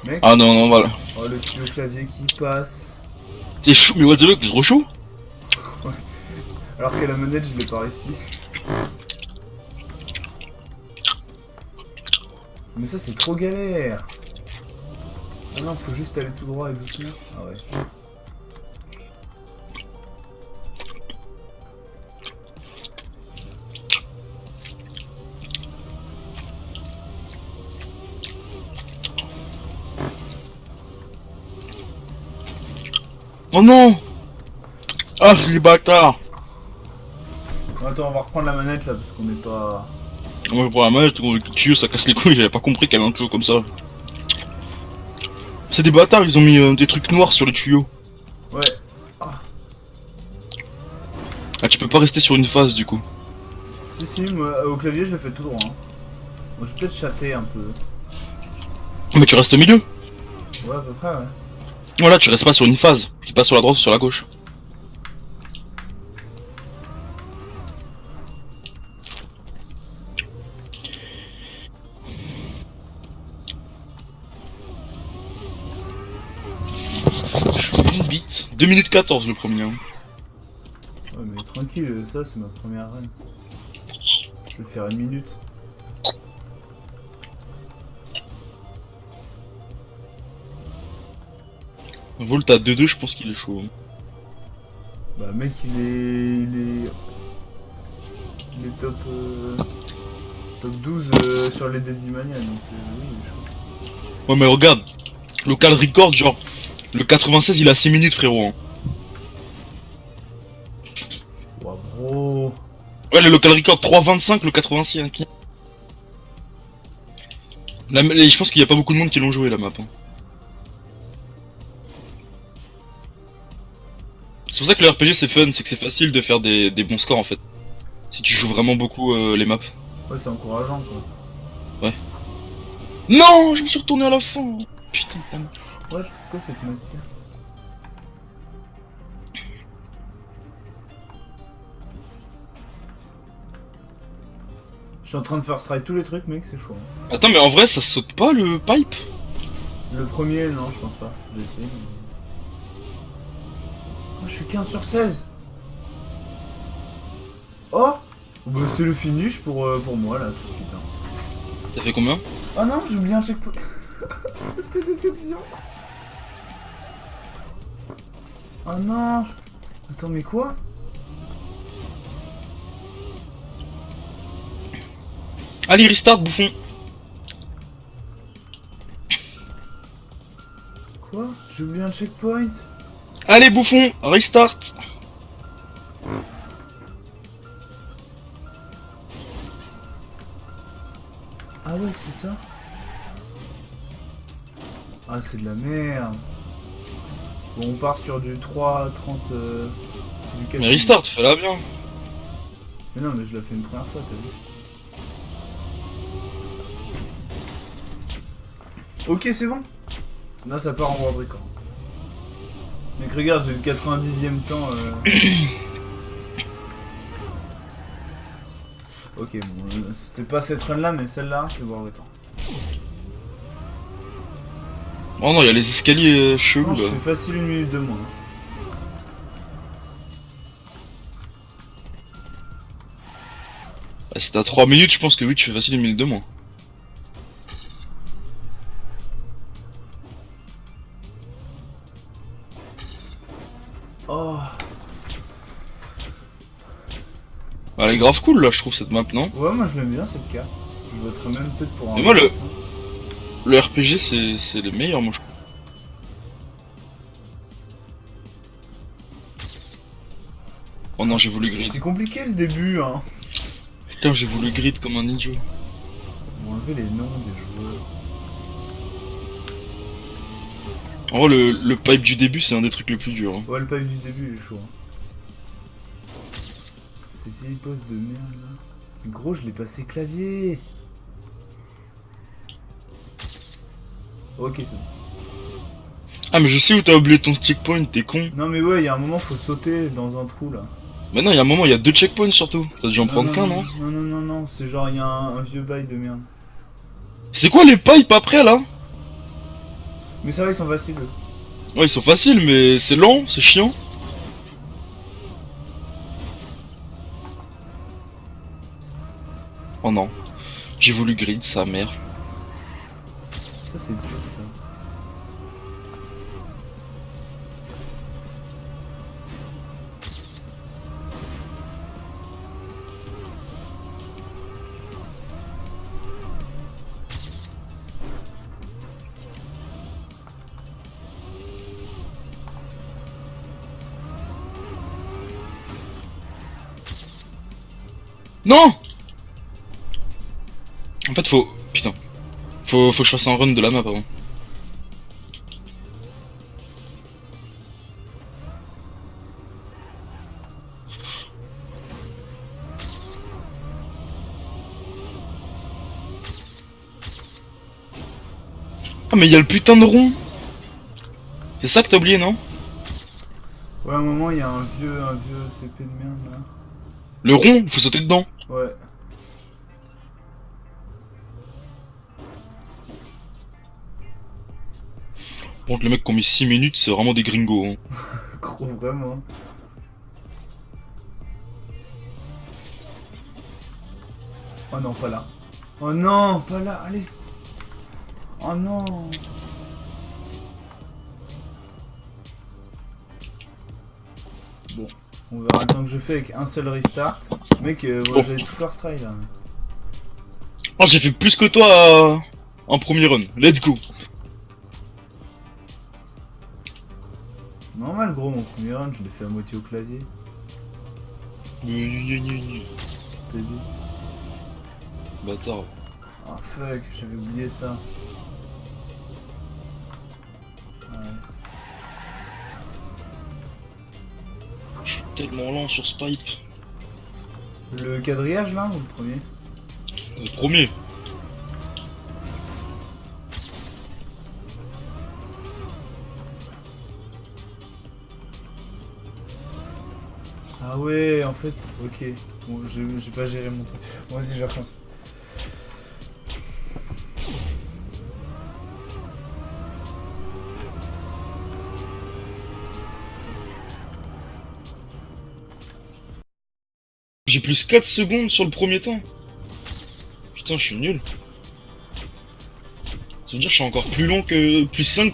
Mec, Ah non, non, voilà. oh le clavier qui passe. T'es chaud, mais what the fuck, t'es trop chaud. Alors que la manette, je l'ai pas réussi. Mais ça, c'est trop galère. Ah non, faut juste aller tout droit et doucement. Ah ouais. Oh non. Ah, c'est les bâtards. Attends, on va reprendre la manette là parce qu'on n'est pas. Moi, pour la manette, le tuyau ça casse les couilles, j'avais pas compris qu'il y avait un tuyau comme ça. C'est des bâtards, ils ont mis des trucs noirs sur le tuyau. Ouais. Ah, tu peux pas rester sur une phase du coup. Si, moi, au clavier, je le fais tout droit. Hein. Moi, je vais peut-être chatter un peu. Mais tu restes au milieu. Ouais, à peu près, ouais. Voilà, tu restes pas sur une phase. Tu passes sur la droite ou sur la gauche. Je fais une bite. 2 minutes 14 le premier. Hein. Ouais, mais tranquille, ça, c'est ma première run. Je vais faire 1 minute. Volt à 2-2, je pense qu'il est chaud. Hein. Bah, mec, il est top, top 12 sur les Deadymania, donc oui, il est chaud. Ouais, mais regarde, local record, genre, le 96 il a 6 minutes, frérot. Hein. Ouah, bro. Ouais, le local record 3,25, le 86. Hein. Je pense qu'il y a pas beaucoup de monde qui l'ont joué la map. Hein. C'est pour ça que le RPG c'est fun, c'est que c'est facile de faire des bons scores en fait. Si tu joues vraiment beaucoup les maps. Ouais, c'est encourageant, quoi. Ouais. Non, je me suis retourné à la fin. Putain de ta mère. Ouais, c'est quoi cette matière? Je suis en train de faire strike tous les trucs, mec, c'est chaud. Hein. Attends, mais en vrai ça saute pas le pipe? Le premier, non, je pense pas. J'ai essayé. Mais... Oh, je suis 15 sur 16. Oh bah, c'est le finish pour moi, là, tout de suite. Hein. T'as fait combien? Oh non, j'ai oublié un checkpoint. C'était déception. Oh non. Attends, mais quoi? Allez, restart, bouffon. Quoi? J'ai oublié un checkpoint. Allez, bouffon, restart. Ah ouais, c'est ça. Ah, c'est de la merde. Bon, on part sur du 3, 30, du 4. Mais restart, fais-la bien. Mais non, mais je l'ai fait une première fois, t'as vu. Ok, c'est bon. Là, ça part en voie briquant. Mec, regarde, j'ai le 90e temps. Ok, bon, c'était pas cette run là, mais celle-là, c'est voie briquant. Oh non, il y a les escaliers chelous Non, là. je fais facile 1 minute de moins. Ah, si t'as 3 minutes, je pense que oui, tu fais facile 1 minute de moins. Oh. Elle est grave cool là, je trouve cette map, non? Ouais, moi je l'aime bien cette carte. Je voterais même peut-être pour un. Mais moi, le RPG, c'est les meilleurs, moi je trouve. Oh non, j'ai voulu grid. C'est compliqué le début, hein. Putain, j'ai voulu grid comme un idiot. On va enlever les noms des joueurs. En vrai, le pipe du début, c'est un des trucs les plus durs. Hein. Ouais, le pipe du début il est chaud. Hein. Ces vieilles postes de merde là. Mais gros, je l'ai passé clavier. Ok, c'est bon. Ah, mais je sais où t'as oublié ton checkpoint, t'es con. Non, mais ouais, il y a un moment, faut sauter dans un trou là. Bah non, il y a un moment, il y a 2 checkpoints surtout. T'as dû en prendre qu'un, non? Non, c'est genre, il y a un vieux bail de merde. C'est quoi les pipes après là? Mais ça va, ils sont faciles. Eux. Ouais, ils sont faciles, mais c'est lent, c'est chiant. Oh non. J'ai voulu grid, sa mère. Ça, c'est dur, ça. Non! En fait, faut... Putain. Faut que je fasse un run de la map avant. Ah mais il y a le putain de rond. C'est ça que t'as oublié, non? Ouais, à un moment, il y a un vieux CP de merde, là. Le rond, faut sauter dedans. Ouais. Bon, les mecs qui ont mis 6 minutes, c'est vraiment des gringos. Hein. Gros, vraiment. Oh non, pas là. Oh non, pas là, allez. Oh non. Bon, on verra le temps que je fais avec un seul restart. Mec, moi j'allais tout first try là. Oh, j'ai fait plus que toi en premier run. Let's go. Normal, gros, mon premier run, je l'ai fait à moitié au clavier. Bébé. Bâtard. Ah fuck, j'avais oublié ça. Ouais. Je suis tellement lent sur ce pipe. Le quadrillage là ou le premier? Le premier. Ah ouais, en fait, ok. Bon, j'ai pas géré mon truc. Moi aussi, je recommence. J'ai plus 4 secondes sur le premier temps. Putain, je suis nul. Ça veut dire que je suis encore plus long que... Plus 5...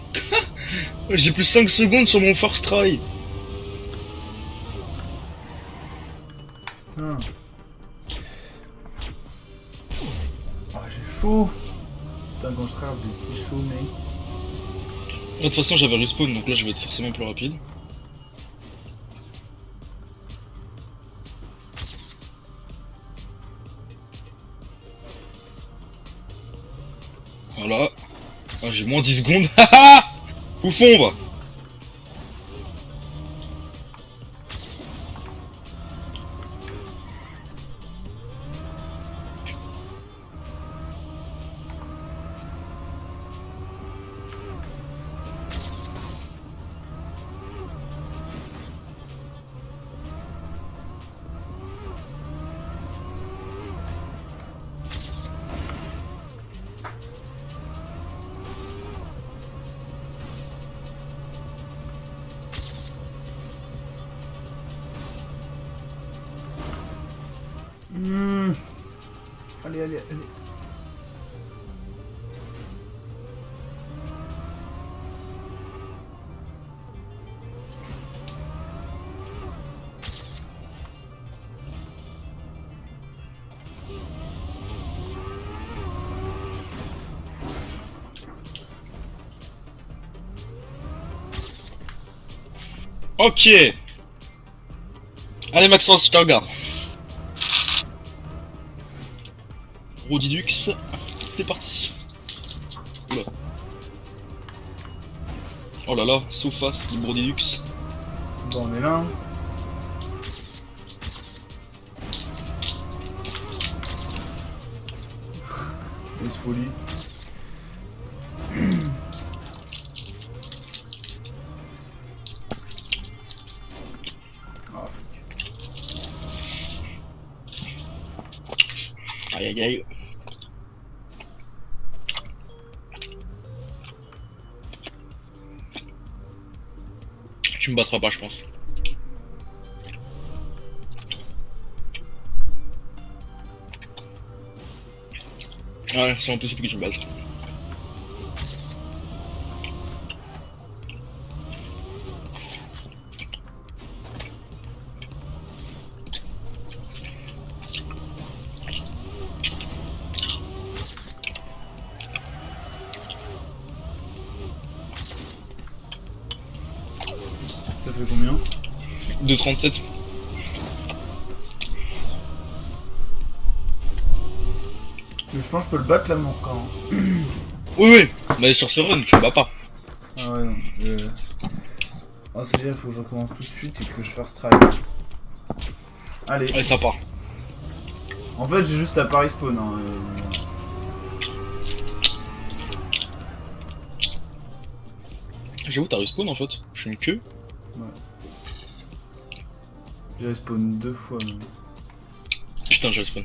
J'ai plus 5 secondes sur mon first try. Putain. Ah, j'ai chaud. Putain, quand je travaille, j'ai si chaud, mec. Là, de toute façon, j'avais respawn, donc là, je vais être forcément plus rapide. Voilà. Ah, j'ai moins 10 secondes. Où fond on va? Allez, allez, allez. Ok. Allez Maxence, je te regarde. Rodidux, c'est parti. Oula. Oh là là, so fast, le Brodidux. Bon, on est là. Hein. Laisse folie. Ah, fuck. Aïe aïe aïe. Tu me battras pas, je pense. Ouais, c'est impossible que tu me battes. Ça fait combien? 2,37. Mais je pense que je peux le battre là, mon camp. Oui, oui, mais sur ce run, tu me bats pas. Ah ouais, non. Oh, c'est-à-dire, faut que je recommence tout de suite et que je fasse try. Allez. Allez, ça part. En fait, j'ai juste à Paris spawn. Hein. J'avoue, t'as respawn en fait. Je suis une queue. Ouais. J'ai respawn 2 fois même. Putain, j'ai respawn.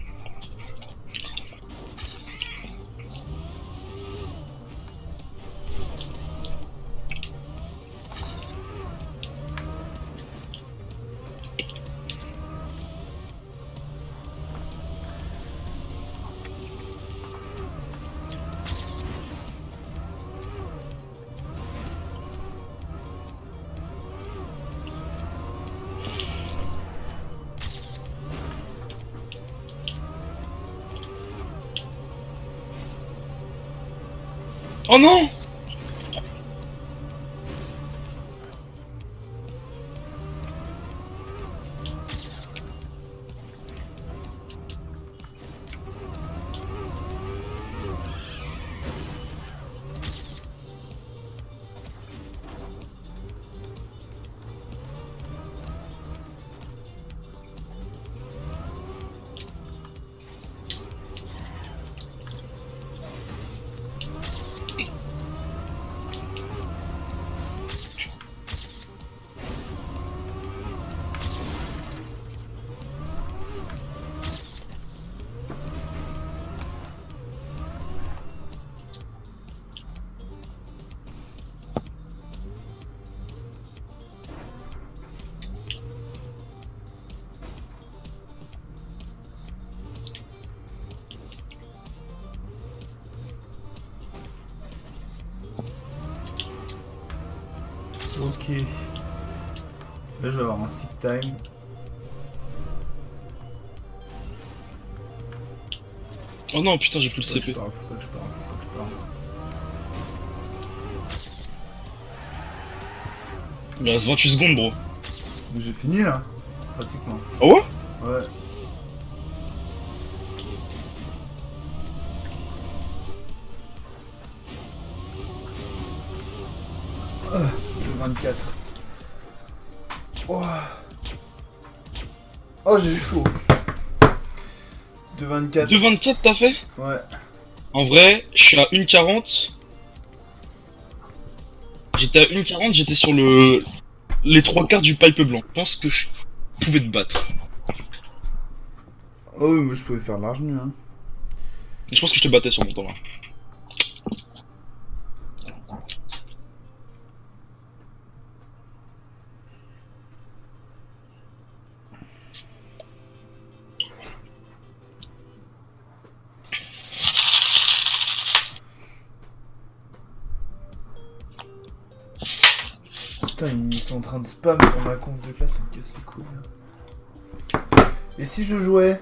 Oh non! Ok. Là, je vais avoir un sick time. Oh non, putain, j'ai plus le Faut pas que CP. je parle, faut pas que je parle, faut pas que je parle. Il reste 28 secondes, bro. Mais j'ai fini là, pratiquement. Oh ouais? Ouais. Le 24. Oh, oh j'ai eu chaud. De 24. 2,24 t'as fait? Ouais. En vrai, je suis à 1,40. J'étais à 1,40, j'étais sur les 3 quarts du pipe blanc. Je pense que je pouvais te battre. Oh oui, moi je pouvais faire large mieux. Hein. Je pense que je te battais sur mon temps là. Putain, ils sont en train de spam sur ma conf de classe, ça me casse les couilles. Hein. Et si je jouais?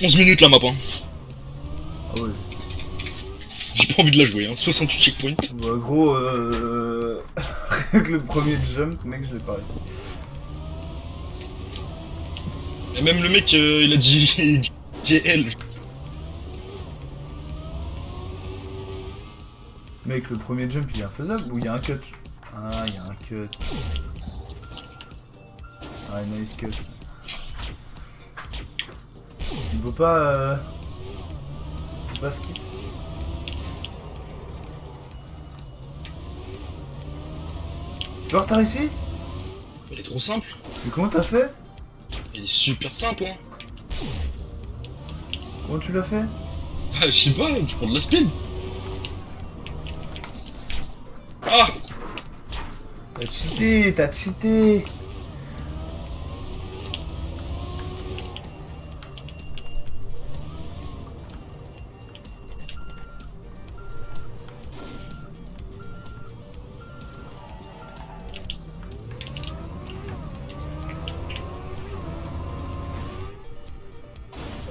« 11 minutes la map hein. Ah ouais. J'ai pas envie de la jouer hein, 68 checkpoints. Bah gros, rien que le premier jump, mec, je l'ai pas réussi. Et même le mec, il a dit GL. Mec, le premier jump, il est infaisable ou il y a un cut? Ah, il y a un cut. Ah, nice cut. On peut pas... On peut pas skip. Genre, t'as réussi? Elle est trop simple. Mais comment t'as fait? Il est super simple, hein. Comment tu l'as fait? Ah, je sais pas, tu prends de la speed. Ah! T'as cheaté, t'as cheaté.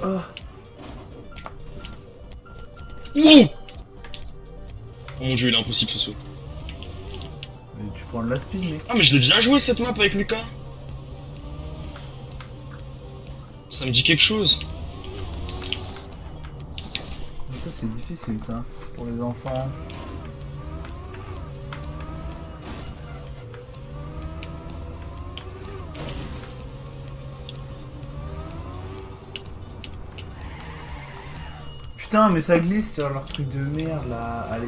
Oh. Wow! Oh mon dieu, il est impossible ce saut. Mais tu prends de la speed, mec. Ah, mais je l'ai déjà joué cette map avec Lucas. Ça me dit quelque chose. Mais ça, c'est difficile, ça, pour les enfants. Putain, mais ça glisse sur leur truc de merde, là. Allez.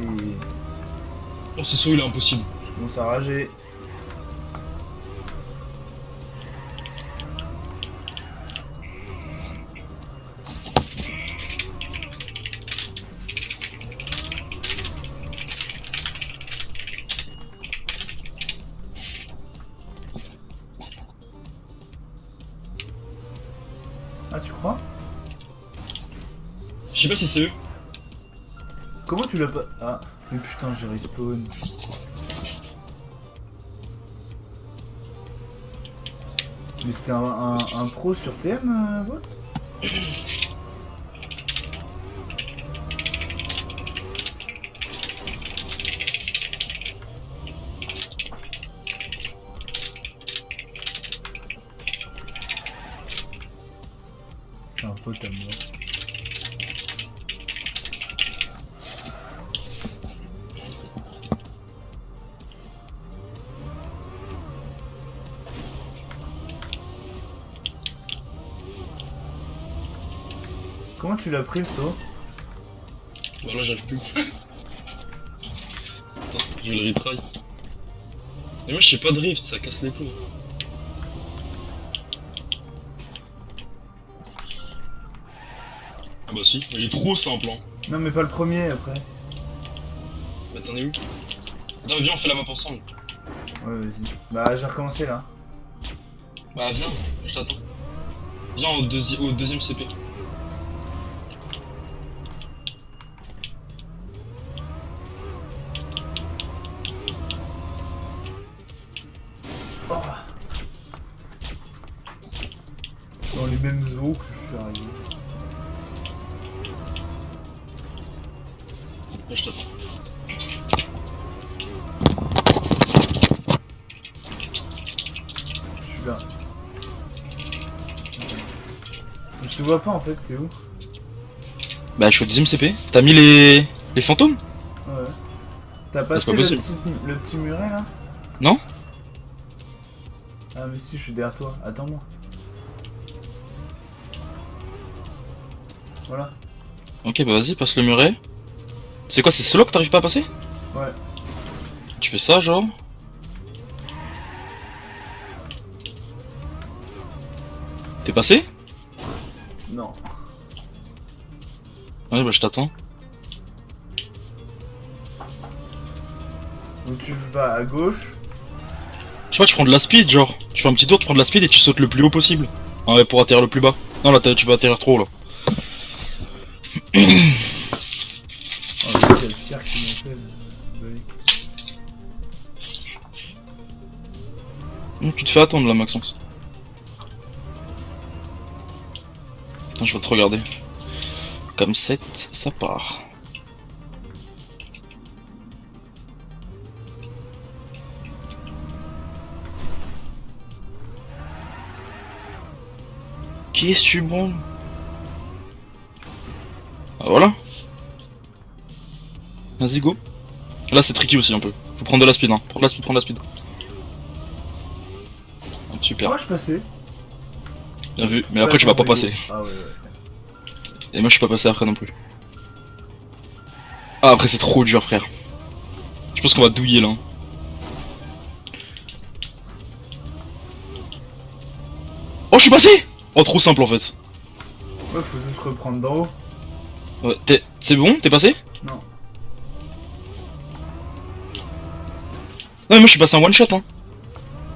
Oh, ce saut, il est impossible. Je commence à rager. Ah, tu crois? Je sais pas si c'est eux. Comment tu l'as pas... Ah, mais putain, j'ai respawn. Mais c'était un pro sur TM, Volt? C'est un pote à moi. Comment tu l'as pris le saut? Voilà, j'arrive plus. Attends, je vais le retry. Et moi, je sais pas drift, ça casse les couilles. Ah bah si, il est trop simple, hein. Non mais pas le premier après. Bah t'en es où? Attends, viens, on fait la map ensemble. Ouais vas-y. Bah j'ai recommencé là. Bah viens, je t'attends. Viens au deuxième CP. Oh. Dans les mêmes eaux que je suis arrivé. Là, je t'attends. Je suis là. Mais je te vois pas en fait, t'es où? Bah je suis au deuxième CP. T'as mis les fantômes? Ouais. T'as c'est passé pas possible. le petit muret là? Non? Ah mais si, je suis derrière toi, attends-moi. Voilà. Ok, bah vas-y, passe le muret. C'est quoi, c'est solo que t'arrives pas à passer? Ouais. Tu fais ça, genre? T'es passé? Non. Ouais, bah je t'attends. Donc tu vas à gauche. Je sais pas, tu prends de la speed, genre. Tu fais un petit tour, tu prends de la speed et tu sautes le plus haut possible. Ah ouais, pour atterrir le plus bas. Non, là, tu vas atterrir trop, là. Oh, mais c'est le Pierre qui m'appelle. Tu te fais attendre, là, Maxence. Attends, je vais te regarder. Comme 7, ça part. Qui est-ce que tu bon? Ah voilà. Vas-y go. Là c'est tricky aussi un peu. Faut prendre de la speed hein. Prends de la speed, prends de la speed. Ah, super. Moi je passais. Bien vu. Mais après tu vas pas passer. Ah ouais ouais. Et moi je suis pas passé après non plus. Ah après c'est trop dur frère. Je pense qu'on va douiller là. Oh je suis passé! Oh, trop simple en fait. Ouais, faut juste reprendre d'en haut. Ouais, c'est bon? T'es passé? Non. Non, mais moi je suis passé en one shot, hein.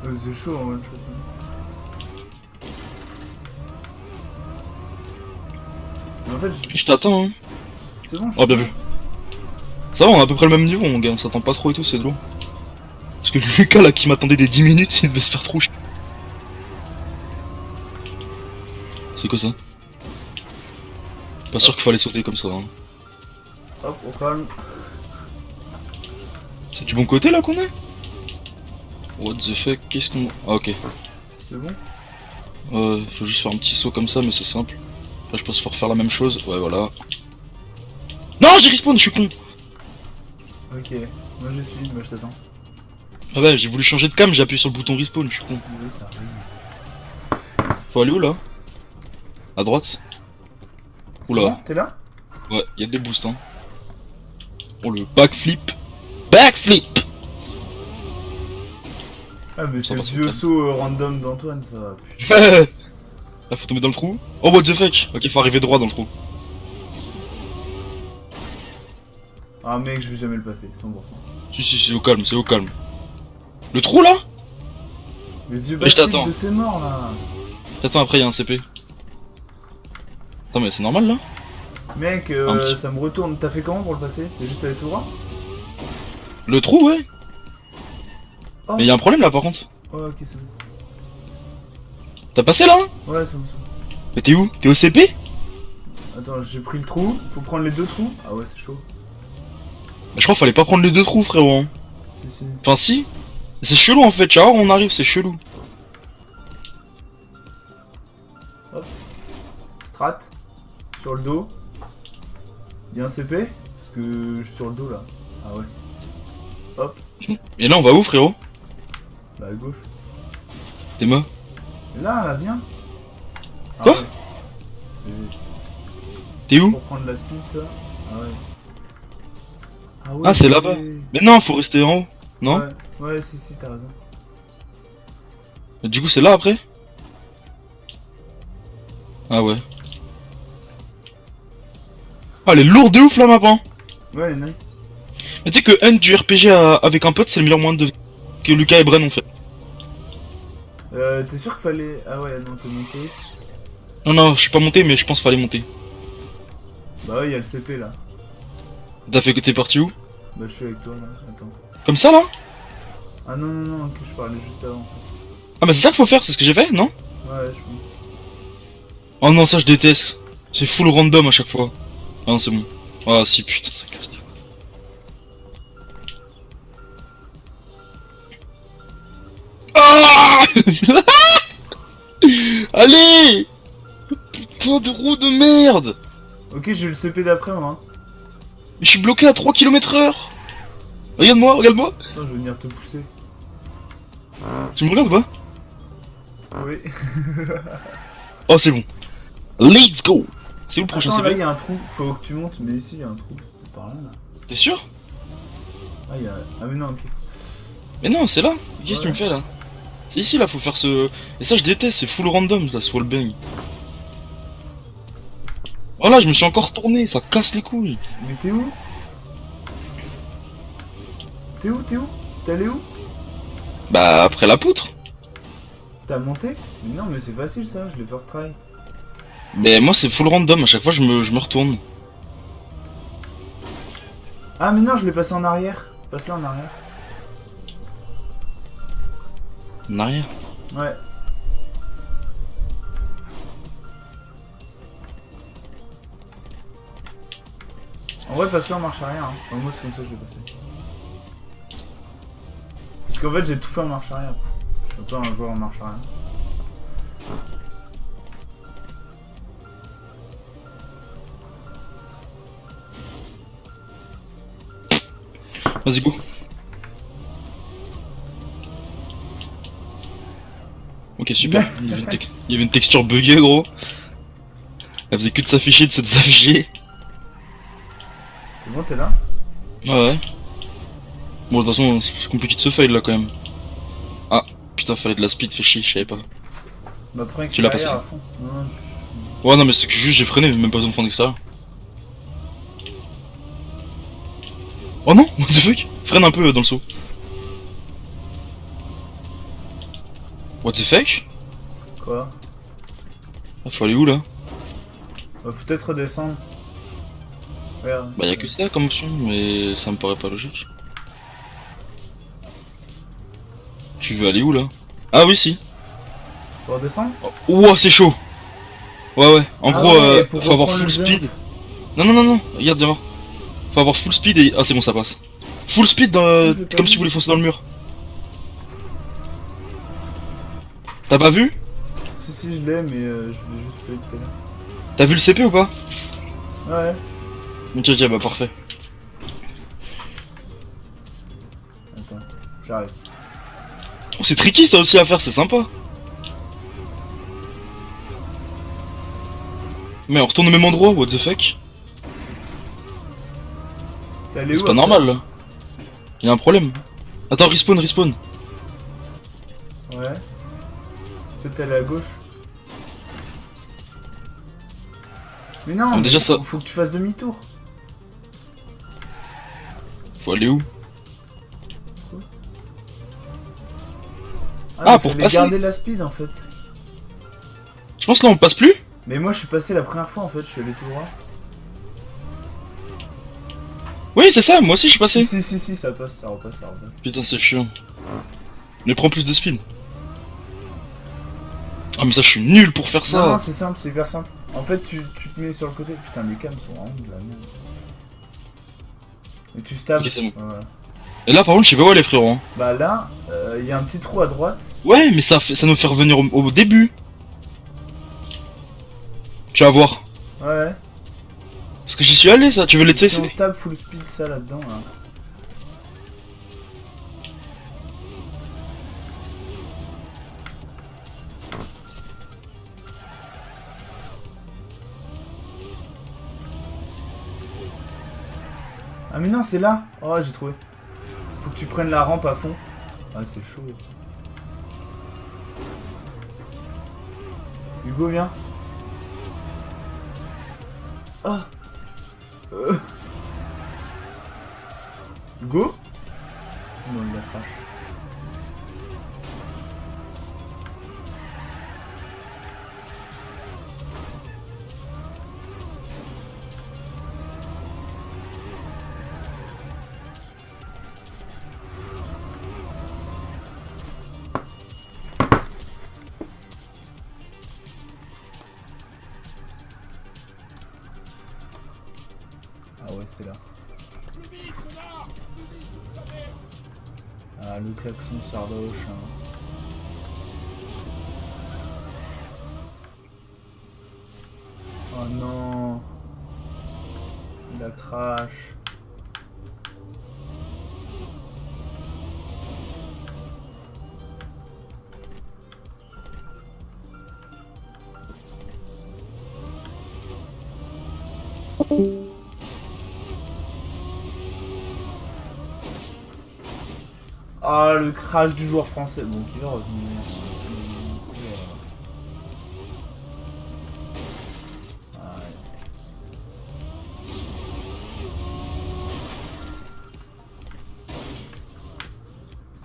C'est chaud en one shot. Mais en fait, Je t'attends, hein. c'est bon. Oh, bien vu. Ça va, on a à peu près le même niveau, mon gars. On s'attend pas trop et tout, c'est drôle. Parce que Lucas là qui m'attendait des 10 minutes, il devait se faire trop chier. C'est quoi ça? Pas sûr qu'il fallait sauter comme ça, hein. Hop, on calme. C'est du bon côté là qu'on est? What the fuck, qu'est-ce qu'on... Ah ok. C'est bon. Faut juste faire un petit saut comme ça, mais c'est simple. Là je pense faut refaire la même chose, ouais voilà. Non, j'ai respawn, je suis con. Ok, moi je suis, moi je t'attends. Ah ouais, j'ai voulu changer de cam, j'ai appuyé sur le bouton respawn, je suis con. Oui, ça arrive. Faut aller où là? À droite? Oula. Bon, t'es là? Ouais, y'a des boosts hein. Oh le backflip. Backflip. Ah mais Ça c'est le va, c'est vieux calme. saut random d'Antoine ça va. Putain. Là faut tomber dans le trou. Oh what the fuck. Ok, faut arriver droit dans le trou. Ah mec, je vais jamais le passer, 100%. Si, c'est au calme, c'est au calme. Le trou là? Le vieux Mais je backflip t'attends. de ses morts là. Attends, après y'a un CP. Attends, mais c'est normal là? Mec, Un petit- ça me retourne. T'as fait comment pour le passer? T'es juste allé tout droit? Le trou, ouais. Oh. Mais y'a un problème là par contre. Ouais, ok, c'est bon. T'as passé là? Hein? Ouais, c'est bon, c'est bon. Mais t'es où? T'es au CP? Attends, j'ai pris le trou. Faut prendre les deux trous. Ah ouais, c'est chaud. Mais je crois qu'il fallait pas prendre les deux trous, frérot. Hein. Si, si. Enfin, si. C'est chelou en fait, tu vois, on arrive, c'est chelou. Strat. Sur le dos. Y'a un CP? Parce que je suis sur le dos là. Ah ouais. Hop. Et là, on va où, frérot? Bah à gauche. T'es mort? Et là, viens. Ah Quoi? ouais. T'es où? Pour prendre la speed, ça. Ah ouais. Ah ouais. Ah, c'est là-bas. Mais non, faut rester en haut. Non? Ouais, ouais, si, t'as raison. Mais du coup, c'est là après? Ah ouais. Ah, elle est lourde de ouf la map, hein. Ouais, elle est nice. Mais tu sais que hunt du RPG avec un pote, c'est le meilleur moyen de... que Lucas et Bren ont fait. T'es sûr qu'il fallait. Ah ouais, non, t'es monté. Non, non, je suis pas monté, mais je pense qu'il fallait monter. Bah ouais, y'a le CP là. T'as fait que t'es parti où? Bah je suis avec toi là, attends. Comme ça là? Ah non, non, non, que je parlais juste avant. Ah bah c'est ça qu'il faut faire, c'est ce que j'ai fait, non? Ouais, je pense. Oh non, ça je déteste. C'est full random à chaque fois. Ah non, c'est bon. Ah si, putain, ça casse. Ah Allez! Putain de roue de merde! Ok, j'ai eu le CP d'après moi. Hein. Mais je suis bloqué à 3 km/h! Regarde-moi, regarde-moi! Attends, je vais venir te pousser. Tu me regardes ou pas? Oui. Oh, c'est bon. Let's go! C'est où le prochain Attends, là, CP? y'a un trou. Faut que tu montes, mais ici, y'a un trou. C'est par là, là. T'es sûr? Ah, y'a. Ah, mais non, ok. Mais non, c'est là! Qu'est-ce que tu Ouais. me fais là? C'est ici là, faut faire ce... Et ça je déteste, c'est full random là, ce wallbang. Voilà, je me suis encore tourné, ça casse les couilles. Mais t'es où? T'es où? T'es allé où? Bah après la poutre. T'as monté? Mais non, mais c'est facile ça, je l'ai first try. Mais moi c'est full random, à chaque fois je me retourne. Ah, mais non, je l'ai passé en arrière. Passe-le en arrière. En arrière. Ouais. En vrai, passe-le en marche arrière. Hein. Enfin, moi, c'est comme ça que je l'ai passé. Parce qu'en fait, j'ai tout fait en marche arrière. Je suis pas un joueur en marche arrière. Vas-y go. Ok super, il y avait une texture buggée gros. Elle faisait que de s'afficher, de s'afficher. C'est bon, t'es là? Ouais ouais. Bon de toute façon c'est compliqué de se fail là quand même. Ah putain fallait de la speed, fait chier, je savais pas. Bah prends Tu l'as extérieur passé? à fond. Non, Ouais, non, mais c'est que juste j'ai freiné, même pas besoin de fond d'extérieur. Oh non, what the fuck? Freine un peu dans le saut. What the fuck? Quoi? Ah, faut aller où là? Bah faut peut-être redescendre. Regarde. Bah y'a que ça comme option, mais ça me paraît pas logique. Tu veux aller où là? Ah oui, si. Faut redescendre? Ouah, c'est chaud. Ouais, ouais. En Ah gros, ouais, pour faut avoir reprendre full le speed. jump. Non, non, non, non. Regarde, viens voir. Faut avoir full speed et. Ah, c'est bon, ça passe. Full speed Je l'ai pas comme vu. si tu voulais foncer dans le mur. T'as pas vu? Si, si, je l'ai, mais je l'ai juste pas eu tout à l'heure. T'as vu le CP ou pas? Ouais. Ok, ok, bah parfait. Attends, j'arrive. Oh, c'est tricky ça aussi à faire, c'est sympa. Mais on retourne au même endroit, what the fuck? T'es allé où C'est pas après? normal là. Y'a un problème. Attends, respawn, respawn. Ouais. Peut-être aller à gauche. Mais non, Ah, mais déjà, ça- faut que tu fasses demi-tour. Faut aller où? Ah, mais pour fallait passer. garder la speed en fait. Je pense que là on passe plus? Mais moi je suis passé la première fois en fait, je suis allé tout droit. Oui, c'est ça, moi aussi je suis passé. Si, ça passe, ça repasse, ça repasse. Putain, c'est chiant. Mais prends plus de speed. Ah, mais ça, je suis nul pour faire Non, non, ça. c'est simple, c'est hyper simple. En fait, tu te mets sur le côté. Putain, les cams sont vraiment de la merde. Et tu stabs. Ok, c'est bon. Voilà. Et là, par contre, je sais pas où aller, frérot. Hein. Bah là, il y a un petit trou à droite. Ouais, mais ça nous fait revenir au début. Tu vas voir. Ouais. Parce que j'y suis allé, ça. Tu veux les Si tester? on tape full speed ça là-dedans, là. Ah mais non, c'est là. Oh, j'ai trouvé. Faut que tu prennes la rampe à fond. Ah, c'est chaud. Hugo, viens. Ah. Hugo. Non, il la crache. Ah ouais, c'est là. Ah, le klaxon sardoche. Hein. Oh non. Il a crash. Ah, le crash du joueur français. Bon, qui va revenir. Ah,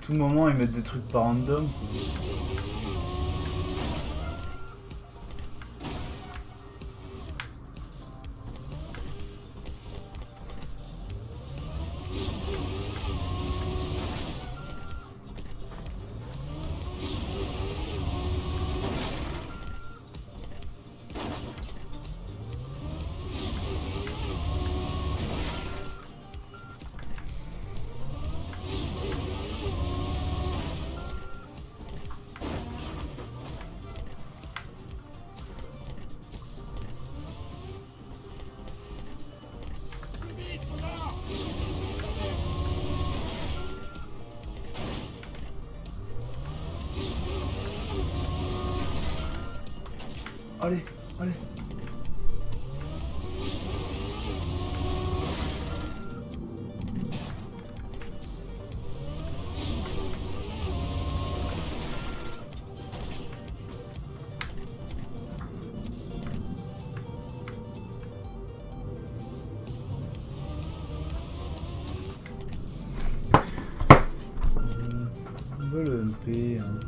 tout moment, ils mettent des trucs par random. Allez, allez. MP. Hein.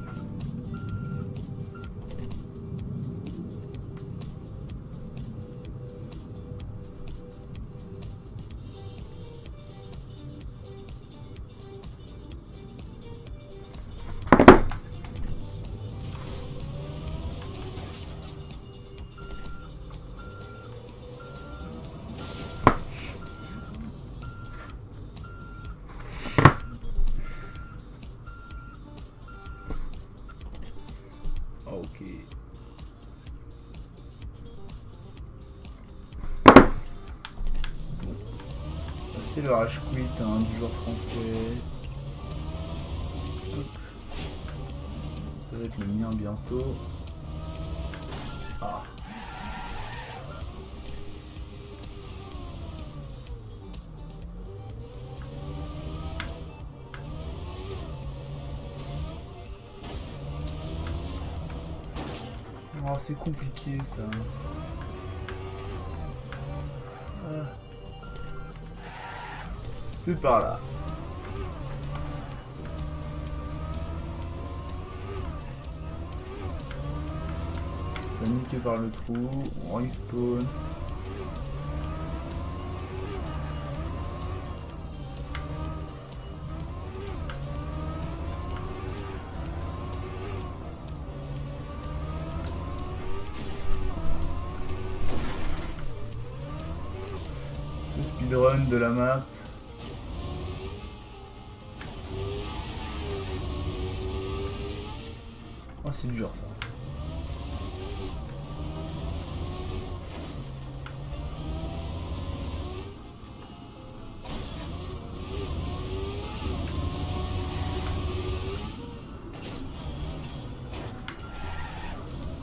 Ok. C'est le rage quit hein, du joueur français. Hop. Ça va être le mien bientôt. Ah. Oh, c'est compliqué ça. Ah. C'est par là. Paniqué par le trou, on respawn. Le speedrun de la map. Oh c'est dur ça.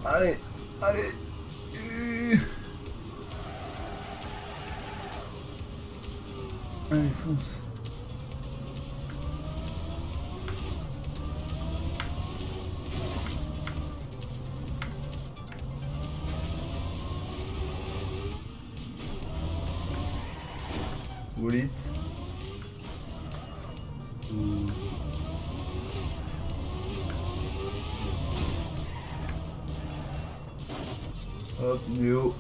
Allez, allez. Allez, fonce. Bolite. Hop, Néo.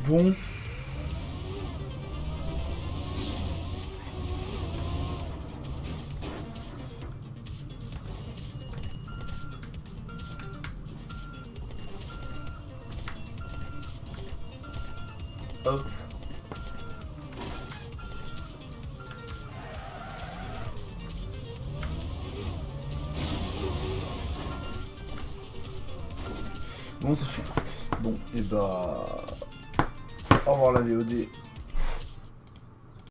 Bon. Hop. Bon, c'est chiant. Bon, et bah... Au revoir la VOD.